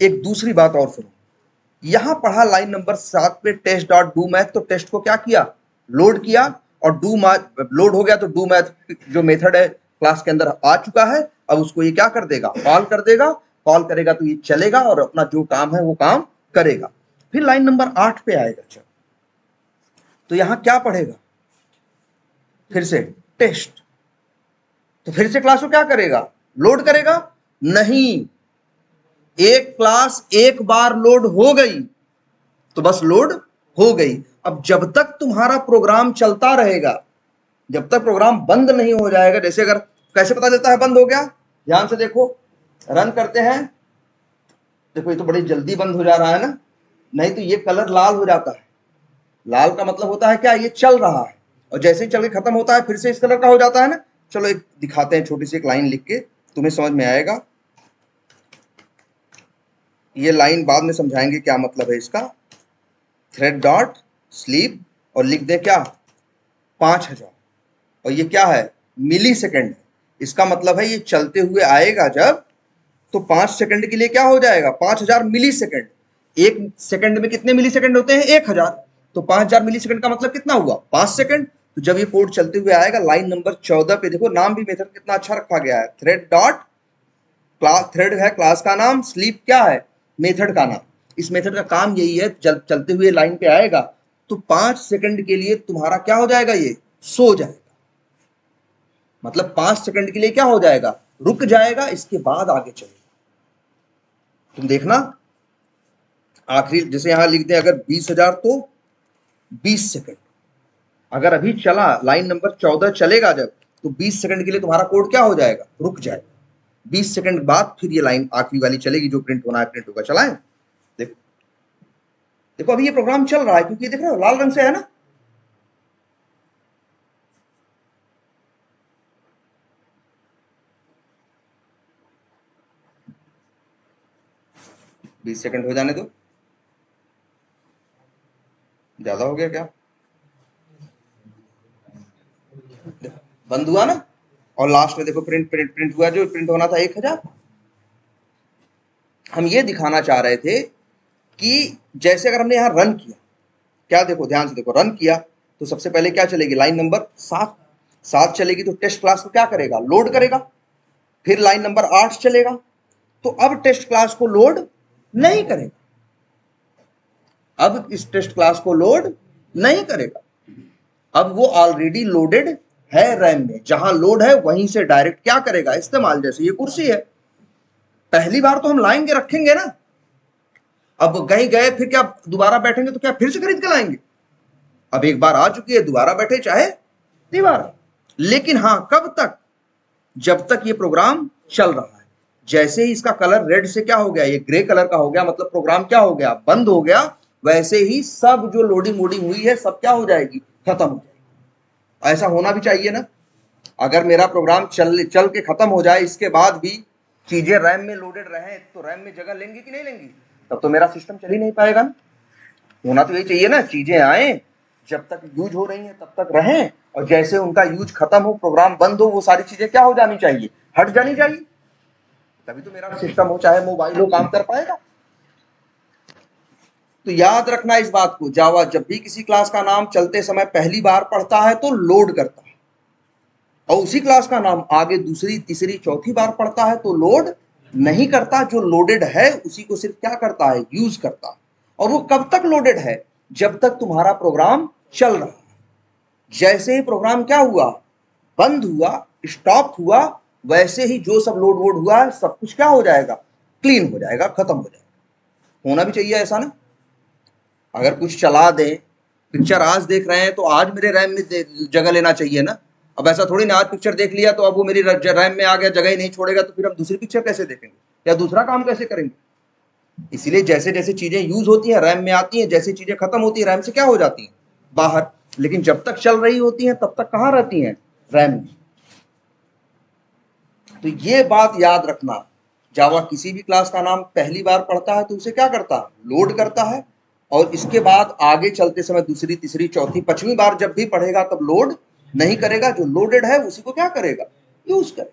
एक दूसरी बात और सुनो, यहां पढ़ा लाइन नंबर 7 पे टेस्ट डॉट डू मैथ, तो टेस्ट को क्या किया, लोड किया, और डू मैथ लोड हो गया तो डू मैथ जो मेथड है क्लास के अंदर आ चुका है। अब उसको ये क्या कर देगा, कॉल कर देगा, कॉल करेगा तो ये चलेगा और अपना जो काम है वो काम करेगा। फिर लाइन नंबर 8 पे आएगा, चलो तो यहां क्या पढ़ेगा, फिर से टेस्ट, तो फिर से क्लास को क्या करेगा, लोड करेगा। नहीं, एक क्लास एक बार लोड हो गई तो बस लोड हो गई। अब जब तक तुम्हारा प्रोग्राम चलता रहेगा, जब तक प्रोग्राम बंद नहीं हो जाएगा, जैसे अगर कैसे पता चलता है बंद हो गया, ध्यान से देखो, रन करते हैं, देखो ये तो बड़ी जल्दी बंद हो जा रहा है ना, नहीं तो ये कलर लाल हो जाता है। लाल का मतलब होता है क्या, ये चल रहा है, और जैसे ही चल के खत्म होता है फिर से इस कलर का हो जाता है ना। चलो एक दिखाते हैं, छोटी सी एक लाइन लिख के, तुम्हें समझ में आएगा। ये लाइन बाद में समझाएंगे क्या मतलब है इसका। थ्रेड डॉट स्लीप और लिख दे क्या, 5000, और ये क्या है, मिली सेकेंड है। इसका मतलब है ये चलते हुए आएगा जब, तो 5 सेकंड के लिए क्या हो जाएगा, 5000 मिली सेकेंड। एक सेकंड में कितने मिली सेकेंड होते हैं, 1000, तो 5000 मिली सेकेंड का मतलब कितना हुआ, 5 सेकंड। तो जब ये कोड चलते हुए आएगा, लाइन नंबर 14 पे देखो, नाम भी मेथड कितना अच्छा रखा गया है, थ्रेड डॉट क्लास थ्रेड है क्लास का नाम, स्लीप क्या है मेथड का नाम। इस मेथड का काम यही है, चलते हुए लाइन पे आएगा तो 5 सेकंड के लिए तुम्हारा क्या हो जाएगा, ये सो जाएगा। मतलब 5 सेकंड के लिए क्या हो जाएगा, रुक जाएगा, इसके बाद आगे चलेगा। तुम देखना आखिरी जैसे यहां लिख दे अगर 20,000 तो 20 सेकंड, अगर अभी चला लाइन नंबर 14 चलेगा जब, तो 20 सेकंड के लिए तुम्हारा कोड क्या हो जाएगा, रुक जाएगा। 20 सेकंड बाद फिर ये लाइन आखिरी वाली चलेगी, जो प्रिंट होना है प्रिंट होगा। चलाएं, देखो देखो अभी ये प्रोग्राम चल रहा है, क्योंकि देख रहे हो लाल रंग से है ना। बीस सेकंड हो जाने दो, ज्यादा हो गया क्या, बंद हुआ ना। और लास्ट में देखो प्रिंट प्रिंट प्रिंट हुआ, जो प्रिंट होना था 1000। हम ये दिखाना चाह रहे थे कि जैसे अगर हमने यहाँ रन किया, क्या देखो ध्यान से देखो, रन किया तो सबसे पहले क्या चलेगी, लाइन नंबर 7 चलेगी, तो टेस्ट क्लास को क्या करेगा, लोड करेगा। फिर लाइन नंबर 8 चलेगा, तो अब टेस्ट क्लास को लोड नहीं करेगा, अब इस टेस्ट क्लास को लोड नहीं करेगा। अब वो ऑलरेडी लोडेड है रैम में, जहां लोड है वहीं से डायरेक्ट क्या करेगा, इस्तेमाल। जैसे ये कुर्सी है, पहली बार तो हम लाएंगे रखेंगे ना, अब कहीं गए फिर क्या दोबारा बैठेंगे तो क्या फिर से खरीद के लाएंगे। अब एक बार आ चुकी है, दोबारा बैठे चाहे दोबारा। लेकिन हां कब तक, जब तक ये प्रोग्राम चल रहा है। जैसे ही इसका कलर रेड से क्या हो गया, ये ग्रे कलर का हो गया, मतलब प्रोग्राम क्या हो गया, बंद हो गया। वैसे ही सब जो लोडिंग वोडिंग हुई है सब क्या हो जाएगी, खत्म हो जाएगी। ऐसा होना भी चाहिए ना। अगर मेरा प्रोग्राम चल के खत्म हो जाए, इसके बाद भी चीजें रैम में लोडेड रहे, तो रैम में जगह लेंगी कि नहीं लेंगी, तब तो मेरा सिस्टम चल ही नहीं पाएगा ना। होना तो यही चाहिए ना, चीजें आए जब तक यूज हो रही हैं तब तक रहें, और जैसे उनका यूज खत्म हो, प्रोग्राम बंद हो, वो सारी चीजें क्या हो जानी चाहिए, हट जानी चाहिए, तभी तो मेरा सिस्टम हो चाहे मोबाइल हो काम कर पाएगा। तो याद रखना इस बात को, जावा जब भी किसी क्लास का नाम चलते समय पहली बार पढ़ता है तो लोड करता है, और उसी क्लास का नाम आगे दूसरी तीसरी चौथी बार पढ़ता है तो लोड नहीं करता। जो लोडेड है उसी को सिर्फ क्या करता है, यूज करता है। और वो कब तक लोडेड है, जब तक तुम्हारा प्रोग्राम चल रहा है। जैसे ही प्रोग्राम क्या हुआ, बंद हुआ, स्टॉप हुआ, वैसे ही जो सब लोड वोड हुआ है सब कुछ क्या हो जाएगा, क्लीन हो जाएगा, खत्म हो जाएगा। होना भी चाहिए ऐसा ना। अगर कुछ चला दें, पिक्चर आज देख रहे हैं तो आज मेरे रैम में जगह लेना चाहिए ना। अब ऐसा थोड़ी ना, आज पिक्चर देख लिया तो अब वो मेरी रैम में आ गया, जगह ही नहीं छोड़ेगा, तो फिर हम दूसरी पिक्चर कैसे देखेंगे या दूसरा काम कैसे करेंगे। इसीलिए जैसे जैसे चीजें यूज होती हैं रैम में आती हैं, जैसे चीजें खत्म होती है रैम से क्या हो जाती हैं, बाहर। लेकिन जब तक चल रही होती हैं तब तक कहाँ रहती हैं, रैम में। तो ये बात याद रखना, जावा किसी भी क्लास का नाम पहली बार पढ़ता है तो उसे क्या करता है, लोड करता है, और इसके बाद आगे चलते समय दूसरी तीसरी चौथी पांचवी बार जब भी पढ़ेगा तब लोड नहीं करेगा। जो लोडेड है उसी को क्या करेगा, यूज करेगा।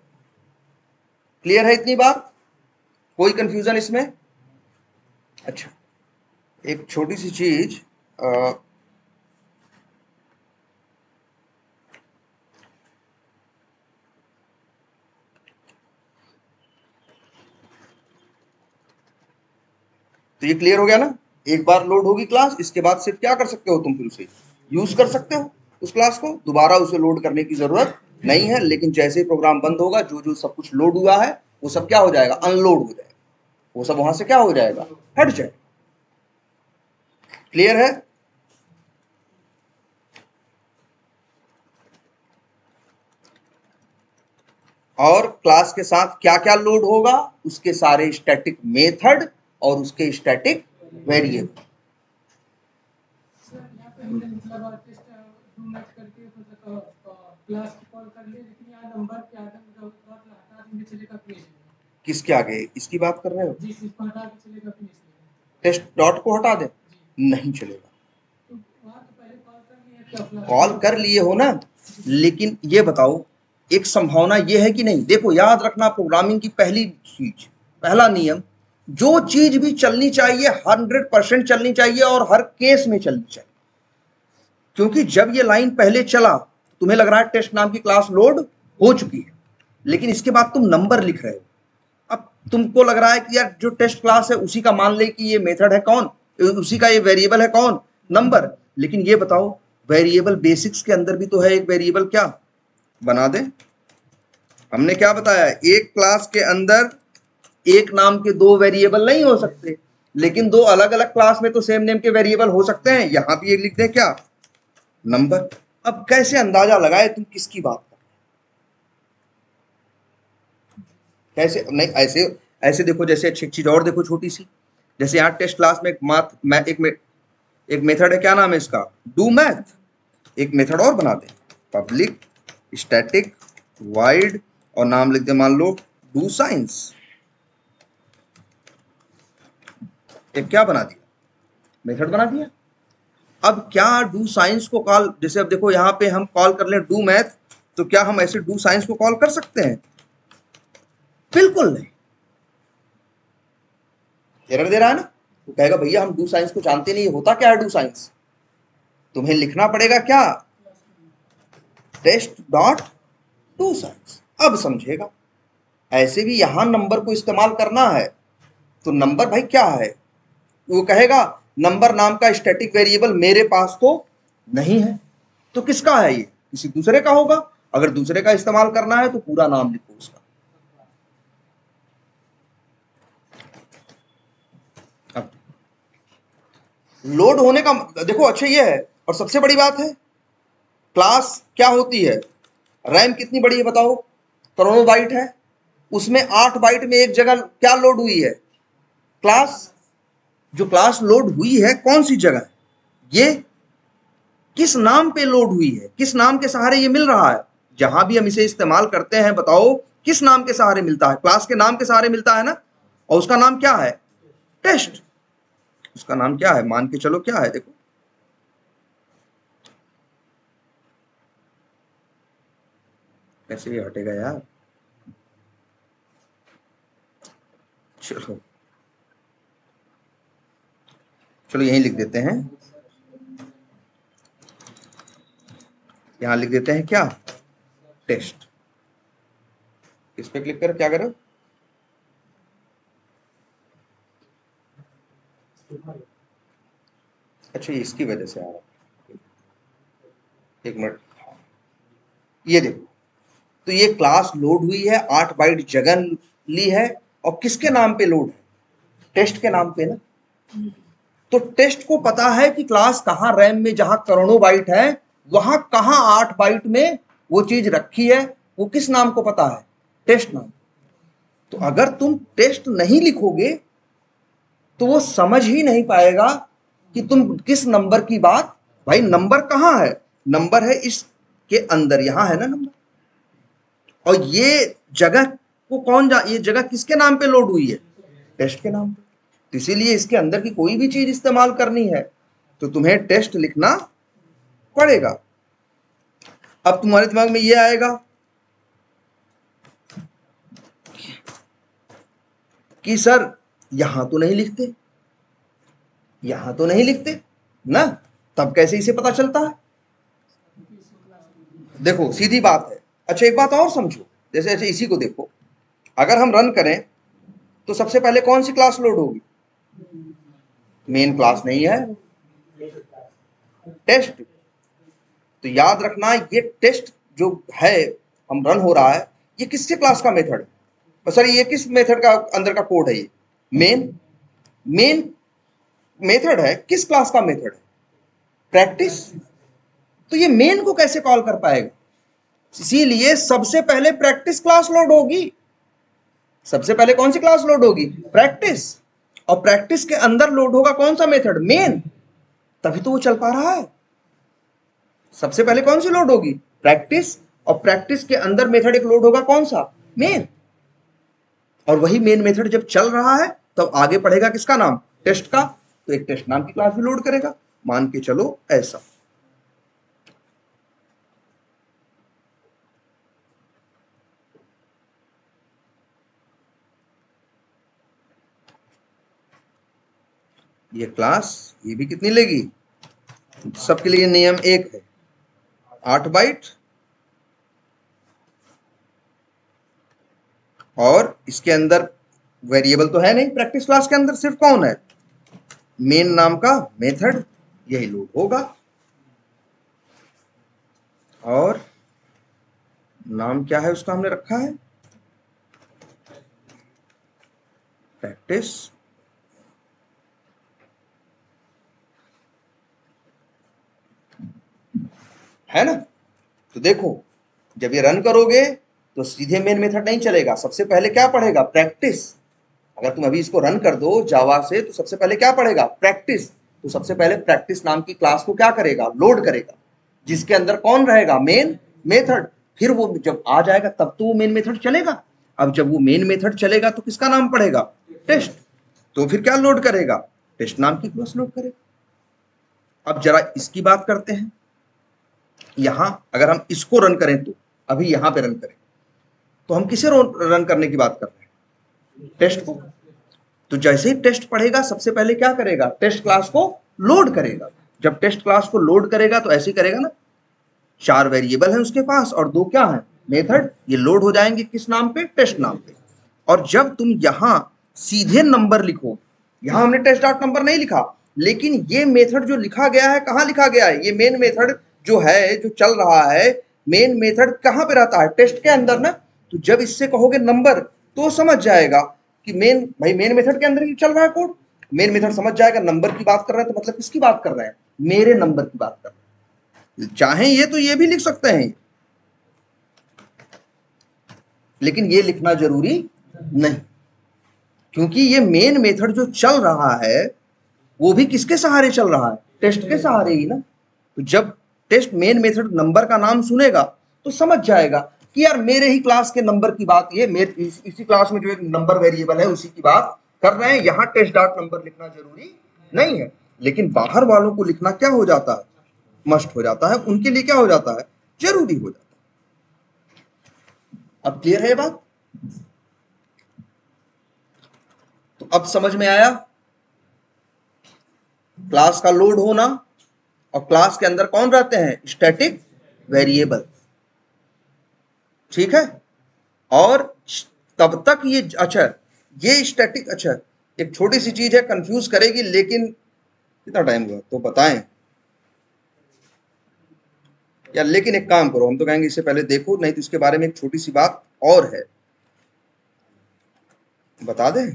क्लियर है इतनी बात, कोई कंफ्यूजन इसमें। अच्छा, एक छोटी सी चीज, तो ये क्लियर हो गया ना। एक बार लोड होगी क्लास, इसके बाद सिर्फ क्या कर सकते हो तुम, फिर उसे यूज कर सकते हो उस क्लास को, दोबारा उसे लोड करने की जरूरत नहीं है। लेकिन जैसे ही प्रोग्राम बंद होगा, जो जो सब कुछ लोड हुआ है वो सब क्या हो जाएगा, अनलोड हो जाएगा, वो सब वहां से क्या हो जाएगा, हट जाएगा। क्लियर है। और क्लास के साथ क्या क्या लोड होगा, उसके सारे स्टैटिक मेथड और उसके स्टैटिक वेरिएबल। किसके आगे, इसकी बात कर रहे हो, टेस्ट डॉट को हटा दे, नहीं चलेगा। कॉल कर लिए हो ना, लेकिन ये बताओ एक संभावना ये है कि नहीं। देखो याद रखना, प्रोग्रामिंग की पहली चीज, पहला नियम, जो चीज भी चलनी चाहिए 100% चलनी चाहिए और हर केस में चलनी चाहिए। क्योंकि जब ये लाइन पहले चला तुम्हें लग रहा है टेस्ट नाम की क्लास लोड हो चुकी है, लेकिन इसके बाद तुम नंबर लिख रहे हो। अब तुमको लग रहा है कि यार जो टेस्ट क्लास है उसी का मान ले कि ये मेथड है कौन, उसी का ये वेरिएबल है कौन, नंबर। लेकिन ये बताओ वेरिएबल बेसिक्स के अंदर भी तो है एक वेरिएबल, क्या बना दे। हमने क्या बताया, एक क्लास के अंदर एक नाम के दो वेरिएबल नहीं हो सकते, लेकिन दो अलग अलग क्लास में तो सेम नेम के वेरिएबल हो सकते हैं। यहां भी एक लिख दें क्या, नंबर। अब कैसे अंदाजा लगाए तुम किसकी बात कर, कैसे नहीं, ऐसे ऐसे देखो, जैसे अच्छी चीज और देखो छोटी सी, जैसे यहाँ टेस्ट क्लास में एक मेथड है, क्या नाम है इसका, डू मैथ। एक मेथड और बना दे, पब्लिक स्टैटिक वाइड, और नाम लिख दे मान लो डू साइंस। एक क्या बना दिया, मेथड बना दिया। अब क्या डू साइंस को कॉल, जैसे अब देखो यहाँ पे हम कॉल कर लें डू मैथ, तो क्या हम ऐसे डू साइंस को कॉल कर सकते हैं, बिल्कुल नहीं। एरर दे रहा है ना, वो कहेगा भैया हम डू साइंस को जानते नहीं, होता क्या है डू साइंस, तुम्हें लिखना पड़ेगा क्या, टेस्ट डॉट डू साइंस। अब समझेगा। ऐसे भी यहां नंबर को इस्तेमाल करना है, तो नंबर भाई क्या है, वो कहेगा नंबर नाम का स्टैटिक वेरिएबल मेरे पास तो नहीं है, तो किसका है ये, किसी दूसरे का होगा। अगर दूसरे का इस्तेमाल करना है तो पूरा नाम लिखो उसका। अब लोड होने का देखो, अच्छा ये है, और सबसे बड़ी बात है क्लास क्या होती है, रैम कितनी बड़ी है बताओ, करोड़ों बाइट है, उसमें 8 बाइट में एक जगह क्या लोड हुई है, क्लास। जो क्लास लोड हुई है कौन सी जगह, ये किस नाम पे लोड हुई है, किस नाम के सहारे ये मिल रहा है, जहां भी हम इसे इस्तेमाल करते हैं बताओ किस नाम के सहारे मिलता है, क्लास के नाम के सहारे मिलता है ना, और उसका नाम क्या है, टेस्ट। उसका नाम क्या है, मान के चलो क्या है, देखो कैसे ये हटेगा यार, चलो चलो यहीं लिख देते हैं, यहां लिख देते हैं क्या, टेस्ट। इस पे क्लिक कर क्या करो, अच्छा ये इसकी वजह से आ रहा है, एक मिनट, ये देखो, तो ये क्लास लोड हुई है, 8 बाइट जगह ली है, और किसके नाम पे लोड है, टेस्ट के नाम पे ना। तो टेस्ट को पता है कि क्लास कहां रैम में, जहां करोड़ों बाइट है वहां कहां 8 बाइट में वो चीज रखी है, वो किस नाम को पता है, टेस्ट नाम। तो अगर तुम टेस्ट नहीं लिखोगे तो वो समझ ही नहीं पाएगा कि तुम किस नंबर की बात, भाई नंबर कहां है, नंबर है इसके अंदर, यहां है ना नंबर, और ये जगह को कौन जा, ये जगह किसके नाम पे लोड हुई है, टेस्ट के नाम पे। तो इसीलिए इसके अंदर की कोई भी चीज इस्तेमाल करनी है तो तुम्हें टेस्ट लिखना पड़ेगा। अब तुम्हारे दिमाग में ये आएगा कि सर यहां तो नहीं लिखते, यहां तो नहीं लिखते ना, तब कैसे इसे पता चलता है, देखो सीधी बात है। अच्छा एक बात और समझो, जैसे ऐसे इसी को देखो, अगर हम रन करें तो सबसे पहले कौन सी क्लास लोड होगी, मेन क्लास नहीं है, टेस्ट। तो याद रखना ये टेस्ट जो है, हम रन हो रहा है, ये किसके क्लास का मेथड है, सॉरी ये किस मेथड का अंदर का कोड है, ये मेन, मेन मेथड है, किस क्लास का मेथड है, प्रैक्टिस। तो ये मेन को कैसे कॉल कर पाएगा, इसीलिए सबसे पहले प्रैक्टिस क्लास लोड होगी, सबसे पहले कौन सी क्लास लोड होगी, प्रैक्टिस, और प्रैक्टिस के अंदर लोड होगा कौन सा मेथड, मेन, तभी तो वो चल पा रहा है। सबसे पहले कौन सी लोड होगी, प्रैक्टिस, और प्रैक्टिस के अंदर मेथड एक लोड होगा कौन सा, मेन, और वही मेन मेथड जब चल रहा है तब आगे पढ़ेगा किसका नाम, टेस्ट का, तो एक टेस्ट नाम की क्लास भी लोड करेगा, मान के चलो ऐसा। ये क्लास ये भी कितनी लेगी, सबके लिए नियम एक है, 8 बाइट, और इसके अंदर वेरिएबल तो है नहीं प्रैक्टिस क्लास के अंदर, सिर्फ कौन है, मेन नाम का मेथड, यही लोड होगा। और नाम क्या है उसका, हमने रखा है प्रैक्टिस। है ना। तो देखो जब ये रन करोगे तो सीधे मेन मेथड नहीं चलेगा, सबसे पहले क्या पढ़ेगा, प्रैक्टिस। अगर तुम अभी इसको रन कर दो जावा से तो सबसे पहले क्या पढ़ेगा, प्रैक्टिस। तो सबसे पहले प्रैक्टिस नाम की क्लास को क्या करेगा, लोड करेगा, जिसके अंदर कौन रहेगा, मेन मेथड। फिर वो जब आ जाएगा तब तो वो मेन मेथड चलेगा। अब जब वो मेन मेथड चलेगा तो किसका नाम पढ़ेगा, टेस्ट। तो फिर क्या लोड करेगा, टेस्ट नाम की क्लास लोड करेगा। अब जरा इसकी बात करते हैं। यहां अगर हम इसको रन करें तो अभी यहां पे रन करें तो हम किसे रन करने की बात कर रहे हैं, टेस्ट को। तो जैसे ही टेस्ट पढ़ेगा सबसे पहले क्या करेगा, टेस्ट क्लास को लोड करेगा। जब टेस्ट क्लास को लोड करेगा तो ऐसे ही करेगा ना, 4 वेरिएबल है उसके पास और 2 क्या है, मेथड। ये लोड हो जाएंगे किस नाम पे, टेस्ट नाम पे। और जब तुम यहां सीधे नंबर लिखो, यहां हमने टेस्ट डॉट नंबर नहीं लिखा, लेकिन ये मेथड जो लिखा गया है कहां लिखा गया है, ये मेन मेथड जो है जो चल रहा है, मेन मेथड कहां पे रहता है, टेस्ट के अंदर ना। तो जब इससे कहोगे नंबर तो समझ जाएगा कि मेन, भाई मेन मेथड के अंदर ही चल रहा है कोड। मेन मेथड समझ जाएगा नंबर की बात कर रहे हैं तो मतलब किसकी बात कर रहे हैं, मेरे नंबर की बात कर रहे हैं। चाहे ये तो ये भी लिख सकते हैं, लेकिन ये लिखना जरूरी नहीं, क्योंकि ये मेन मेथड जो चल रहा है वो भी किसके सहारे चल रहा है, टेस्ट के सहारे ही ना। तो जब टेस्ट मेन मेथड नंबर का नाम सुनेगा तो समझ जाएगा कि यार मेरे ही क्लास के नंबर की बात, ये इसी क्लास में जो एक नंबर वेरिएबल है उसी की बात कर रहे हैं। यहां टेस्ट डॉट नंबर लिखना जरूरी नहीं है, लेकिन बाहर वालों को लिखना क्या हो जाता है, मस्ट हो जाता है, उनके लिए क्या हो जाता है, जरूरी हो जाता है। अब क्लियर है बात। तो अब समझ में आया क्लास का लोड होना, और क्लास के अंदर कौन रहते हैं, स्टैटिक वेरिएबल। ठीक है। और तब तक ये, अच्छा ये स्टैटिक, अच्छा एक छोटी सी चीज है कंफ्यूज करेगी, लेकिन कितना टाइम हुआ तो बताएं यार। लेकिन एक काम करो, हम तो कहेंगे इससे पहले देखो, नहीं तो इसके बारे में एक छोटी सी बात और है, बता दें।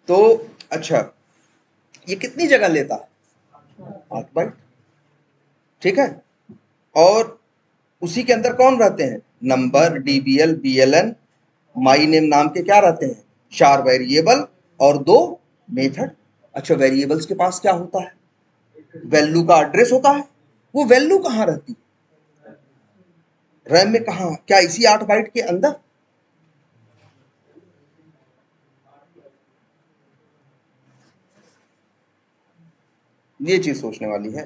तो अच्छा, ये कितनी जगह लेता है, 8 बाइट। ठीक है। और उसी के अंदर कौन रहते हैं, नंबर, डीबीएल, बीएलएन, माई नेम नाम के क्या रहते हैं, 4 वेरिएबल और 2 मेथड। अच्छा वेरिएबल्स के पास क्या होता है, वैल्यू का एड्रेस होता है। वो वैल्यू कहां रहती है, रैम में कहां, क्या इसी 8 बाइट के अंदर। ये चीज सोचने वाली है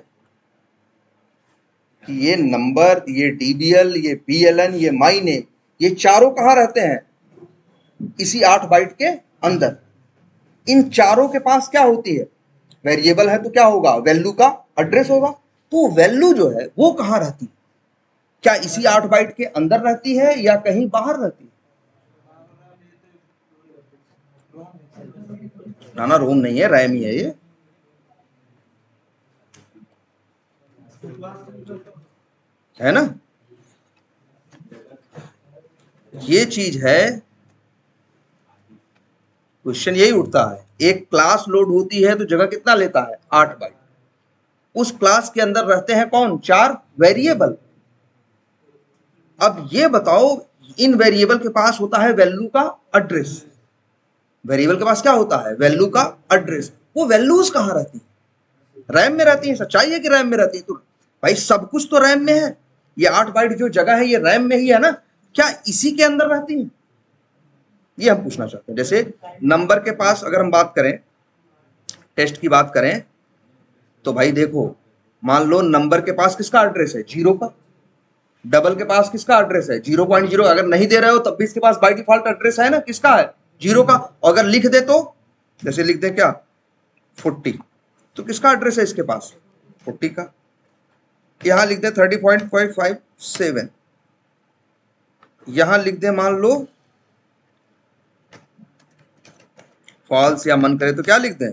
कि ये नंबर, ये डीबीएल, ये बीएलएन, ये माई नेम, ये चारों कहां रहते हैं, इसी 8 बाइट के अंदर। इन चारों के पास क्या होती है, वेरिएबल है तो क्या होगा, वैल्यू का एड्रेस होगा। तो वैल्यू जो है वो कहां रहती है, क्या इसी 8 बाइट के अंदर रहती है या कहीं बाहर रहती है। ना ना, रोम नहीं है, रैम ही है ये। है ना, ये चीज है। क्वेश्चन यही उठता है, एक क्लास लोड होती है तो जगह कितना लेता है, 8 बाइट। उस क्लास के अंदर रहते हैं कौन, 4 वेरिएबल। अब ये बताओ, इन वेरिएबल के पास होता है वैल्यू का एड्रेस। वेरिएबल के पास क्या होता है, वैल्यू का एड्रेस। वो वैल्यूज कहां रहती है, रैम में रहती है। सच्चाई है कि रैम में रहती है, तो भाई सब कुछ तो रैम में है। ये 8 बाइट जो जगह है ये रैम में ही है ना, क्या इसी के अंदर रहती है, ये हम पूछना चाहते हैं। जैसे नंबर के पास अगर हम बात करें, टेस्ट की बात करें, तो भाई देखो मान लो नंबर के पास किसका एड्रेस है, 0 का। डबल के पास किसका एड्रेस है, 0.0। अगर नहीं दे रहे हो तब भी इसके पास बाय डिफॉल्ट एड्रेस है ना, किसका है, 0 का। अगर लिख दे तो, जैसे लिख दे क्या, 40, तो किसका एड्रेस है इसके पास, 40 का। यहां लिख दे 30.557, यहां लिख दे मान लो फॉल्स या मन करे तो क्या लिख दें,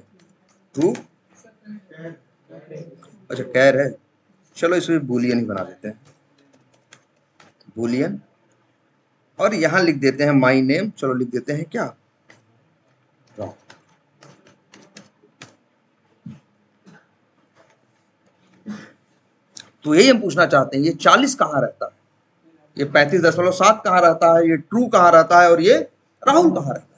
ट्रू। अच्छा कैर है, चलो इसमें बूलियन ही बना देते हैं, बूलियन। और यहां लिख देते हैं माई नेम, चलो लिख देते हैं क्या, राहुल। तो यही हम पूछना चाहते हैं, ये 40 कहाँ रहता है, ये 35.7 कहाँ रहता है, ये ट्रू कहाँ रहता है, और ये राहुल कहाँ रहता है।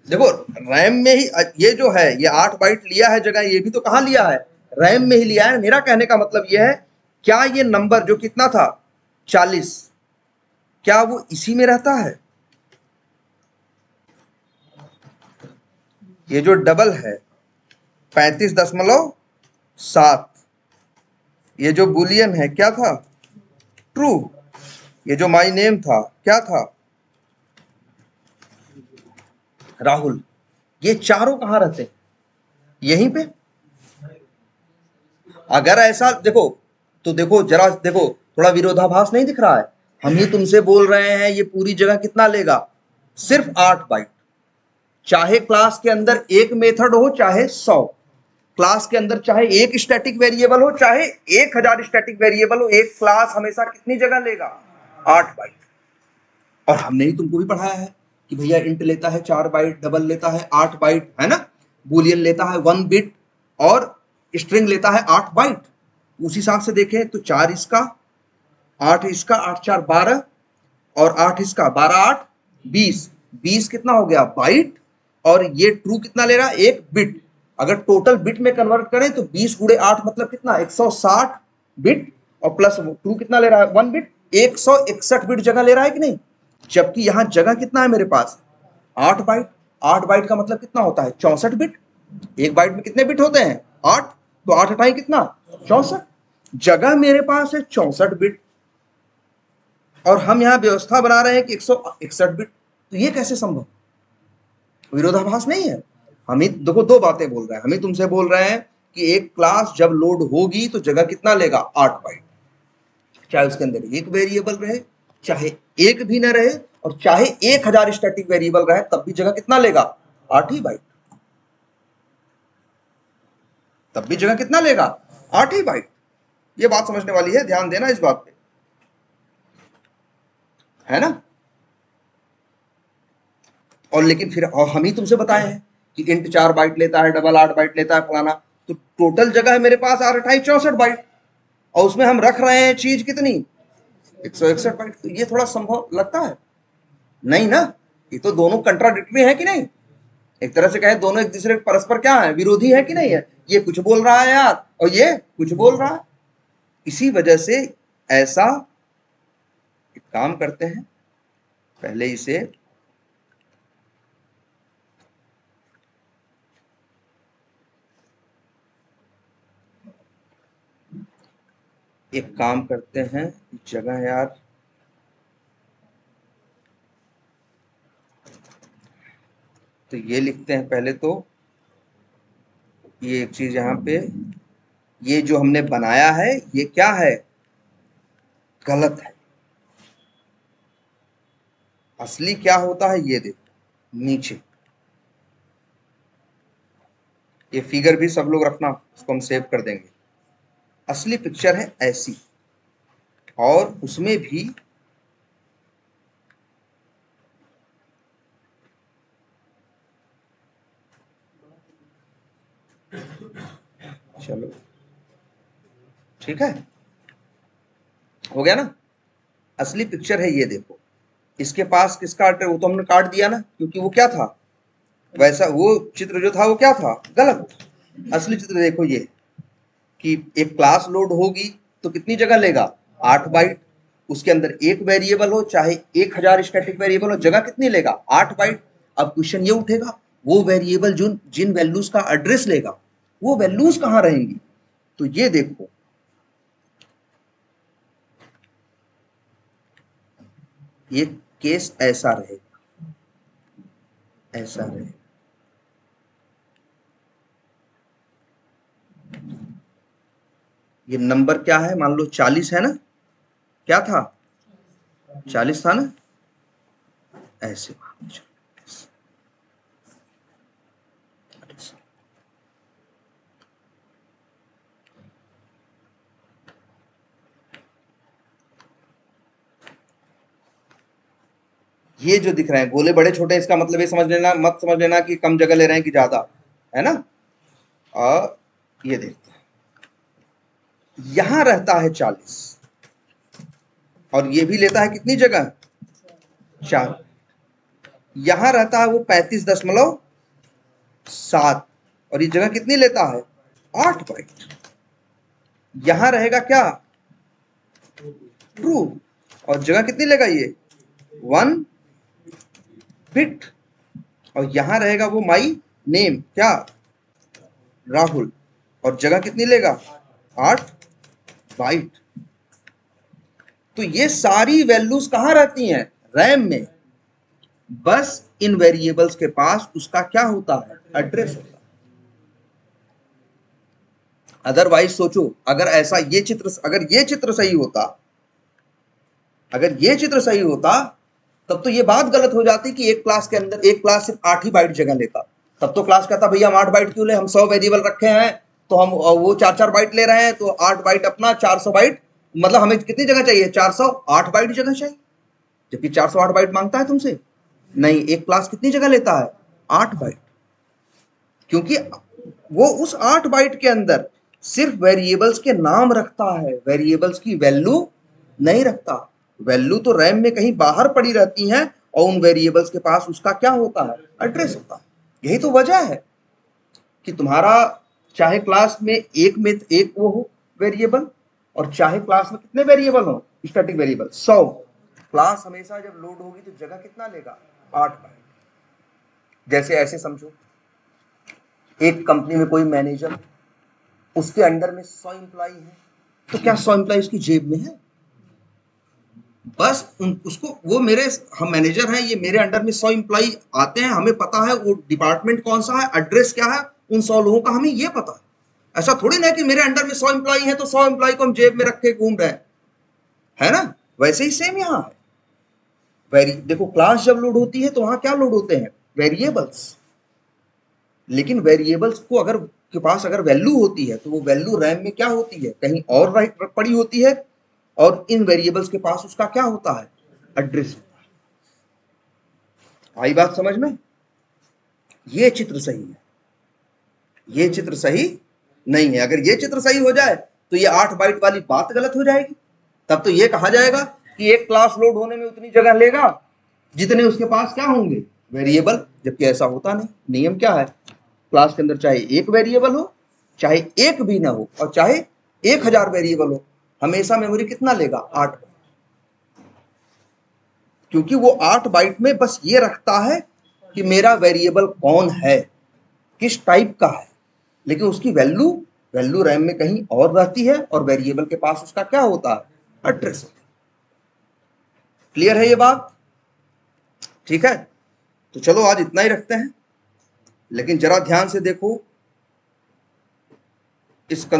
देखो रैम में ही ये जो है, ये 8 बाइट लिया है जगह, ये भी तो कहाँ लिया है, रैम में ही लिया है। मेरा कहने का मतलब ये है, क्या ये नंबर जो कितना था 40, क्या वो इसी में रहता है, ये जो डबल है 35.7, ये जो बुलियन है क्या था, ट्रू, ये जो माई नेम था क्या था, राहुल, ये चारों कहां रहते हैं, यहीं पे। अगर ऐसा देखो तो देखो जरा, देखो थोड़ा विरोधाभास नहीं दिख रहा है, हम ही तुमसे बोल रहे हैं ये पूरी जगह कितना लेगा, सिर्फ 8 बाइट। चाहे क्लास के अंदर एक मेथड हो चाहे 100, क्लास के अंदर चाहे एक स्टैटिक वेरिएबल हो चाहे 1000 स्टैटिक वेरिएबल हो, एक क्लास हमेशा कितनी जगह लेगा, 8 बाइट। और हमने ही तुमको भी पढ़ाया है कि भैया इंट लेता है 4 बाइट, डबल लेता है 8 बाइट, है ना, बूलियन लेता है 1 बिट, और स्ट्रिंग लेता है 8 बाइट। उस हिसाब से देखें तो 4 इसका, 8 इसका, 8 4 12, और 8 इसका, 12 8 20, 20 कितना हो गया बाइट, और ये ट्रू कितना ले रहा है, 1 बिट। अगर टोटल बिट में कन्वर्ट करें तो 20 गुणे 8 मतलब कितना, 160 बिट, और प्लस ट्रू कितना ले रहा है, 1 बिट, 161 बिट जगह ले रहा है कि नहीं। जबकि यहां जगह कितना है मेरे पास, 8 बाइट। 8 बाइट का मतलब कितना होता है, 64 बिट। एक बाइट में कितने बिट होते हैं, 8, तो 8 हटाई कितना, 64। जगह मेरे पास है 64 बिट, और हम यहां व्यवस्था बना रहे हैं कि 161 बिट। तो ये कैसे संभव, विरोधाभास नहीं है। हम ही देखो दो बातें बोल रहे हैं, हम ही तुमसे बोल रहे हैं कि एक क्लास जब लोड होगी तो जगह कितना लेगा, 8 बाइट, चाहे उसके अंदर एक वेरिएबल रहे, चाहे एक भी ना रहे, और चाहे 1000 स्टैटिक वेरिएबल रहे, तब भी जगह कितना लेगा, 8 ही बाइट, तब भी जगह कितना लेगा, 8 ही बाइट। ये बात समझने वाली है, ध्यान देना इस बात पे, है ना। और लेकिन फिर और हम ही तुमसे बताए हैं कि इंट 4 बाइट लेता है, डबल 8 बाइट लेता है, फलाना। तो टोटल जगह है मेरे पास 8 8 64 बाइट, और उसमें हम रख रहे हैं चीज कितनी, 161 बाइट। तो ये थोड़ा संभव लगता है नहीं ना, ये तो दोनों कंट्राडिक्टरी है कि नहीं। एक तरह से कहे दोनों एक दूसरे के परस्पर क्या है, विरोधी है कि नहीं है। ये कुछ बोल रहा है यार, और ये कुछ बोल रहा है। इसी वजह से ऐसा एक काम करते हैं, पहले इसे एक काम करते हैं, जगह यार, तो ये लिखते हैं पहले तो, ये एक चीज यहाँ पे, ये जो हमने बनाया है ये क्या है, गलत है। असली क्या होता है ये देखो नीचे, ये फिगर भी सब लोग रखना, उसको हम सेव कर देंगे। असली पिक्चर है ऐसी, और उसमें भी चलो ठीक है, हो गया ना। असली पिक्चर है ये देखो, इसके पास किसका वो तो हमने काट दिया ना, क्योंकि वो क्या था, वैसा वो चित्र जो था वो क्या था, गलत। असली चित्र देखो ये, कि एक क्लास लोड होगी तो कितनी जगह लेगा, 8 बाइट। उसके अंदर एक वेरिएबल हो चाहे 1000 स्टैटिक वेरिएबल हो, जगह कितनी लेगा, 8 बाइट। अब क्वेश्चन ये उठेगा, वो वेरिएबल जिन जिन वैल्यूज का एड्रेस लेगा वो वैल्यूज कहां रहेंगी। तो ये देखो, ये केस ऐसा रहेगा, ऐसा रहेगा। ये नंबर क्या है, मान लो 40 है ना, क्या था 40 था ना, ऐसे मान लो। ये जो दिख रहे हैं गोले बड़े छोटे, इसका मतलब ये समझ लेना, मत समझ लेना कि कम जगह ले रहे हैं कि ज्यादा, है ना। और ये देखते हैं, यहां रहता है 40 और ये भी लेता है कितनी जगह, 4। यहां रहता है वो 35.7 और ये जगह कितनी लेता है, 8 बाइट। यहां रहेगा क्या, ट्रू, और जगह कितनी लेगा ये, 1 बिट। और यहां रहेगा वो माई नेम, क्या, राहुल, और जगह कितनी लेगा, 8 बाइट। तो ये सारी वैल्यूज कहां रहती हैं, रैम में। बस इन वेरिएबल्स के पास उसका क्या होता है, एड्रेस होता है। अदरवाइज सोचो, अगर ऐसा ये चित्र, अगर ये चित्र सही होता, अगर ये चित्र सही होता, तब तो ये बात गलत हो जाती कि एक क्लास के अंदर एक क्लास सिर्फ 8 ही बाइट जगह लेता। तब तो क्लास कहता भैया हम 8 बाइट क्यों ले, हम 100 वेरिएबल रखे हैं तो हम वो 4-4 बाइट ले रहे हैं, तो 8 बाइट अपना, 400 बाइट, मतलब हमें कितनी जगह चाहिए, 408 बाइट जगह चाहिए, जबकि 408 बाइट मांगता है तुमसे। नहीं, एक क्लास कितनी जगह लेता है, 8 बाइट, क्योंकि वो उस 8 बाइट के अंदर सिर्फ वेरिएबल्स के नाम रखता है, वेरिएबल्स की वैल्यू नहीं रखता। वैल्यू तो रैम में कहीं बाहर पड़ी रहती है और उन वेरिएबल्स के पास उसका क्या होता है, एड्रेस होता है। यही तो वजह है कि तुम्हारा चाहे क्लास में एक वो हो वेरिएबल, और चाहे क्लास में कितने वेरिएबल हो, स्टैटिक वेरिएबल 100, क्लास हमेशा जब लोड होगी तो जगह कितना लेगा, 8 बाइट। जैसे ऐसे समझो, एक कंपनी में कोई मैनेजर, उसके अंडर में 100 एम्प्लॉय है, तो क्या 100 एम्प्लॉय उसकी जेब में है, बस उसको वो मेरे, हम मैनेजर हैं, ये मेरे अंडर में 100 एम्प्लॉय आते हैं, हमें पता है वो डिपार्टमेंट कौन सा है, एड्रेस क्या है, उन 100 लोगों का हमें ये पता है। ऐसा थोड़ी ना कि मेरे अंडर में 100 एम्प्लॉय है तो 100 एम्प्लॉय को हम जेब में रख के घूम रहे हैं, है ना। वैसे ही सेम यहाँ है। देखो, क्लास जब लोड होती है तो वहां क्या लोड होते हैं, वेरिएबल्स। लेकिन वेरिएबल्स को अगर के पास अगर वैल्यू होती है तो वो वैल्यू रैम में क्या होती है, कहीं और राइट पड़ी होती है, और इन वेरिएबल्स के पास उसका क्या होता है, एड्रेस होता है। आई बात समझ में। ये चित्र सही है, ये चित्र सही नहीं है। अगर ये चित्र सही हो जाए तो ये 8 बाइट वाली बात गलत हो जाएगी। तब तो ये कहा जाएगा कि एक क्लास लोड होने में उतनी जगह लेगा जितने उसके पास क्या होंगे, वेरिएबल, जबकि ऐसा होता नहीं। नियम क्या है, क्लास के अंदर चाहे एक वेरिएबल हो, चाहे एक भी ना हो, और चाहे 1000 वेरिएबल हो, हमेशा मेमोरी कितना लेगा, 8। क्योंकि वो 8 बाइट में बस ये रखता है कि मेरा वेरिएबल कौन है, किस टाइप का है, लेकिन उसकी वैल्यू वैल्यू रैम में कहीं और रहती है, और वेरिएबल के पास उसका क्या होता है, एड्रेस होता है। क्लियर है ये बात, ठीक है। तो चलो आज इतना ही रखते हैं, लेकिन जरा ध्यान से देखो इस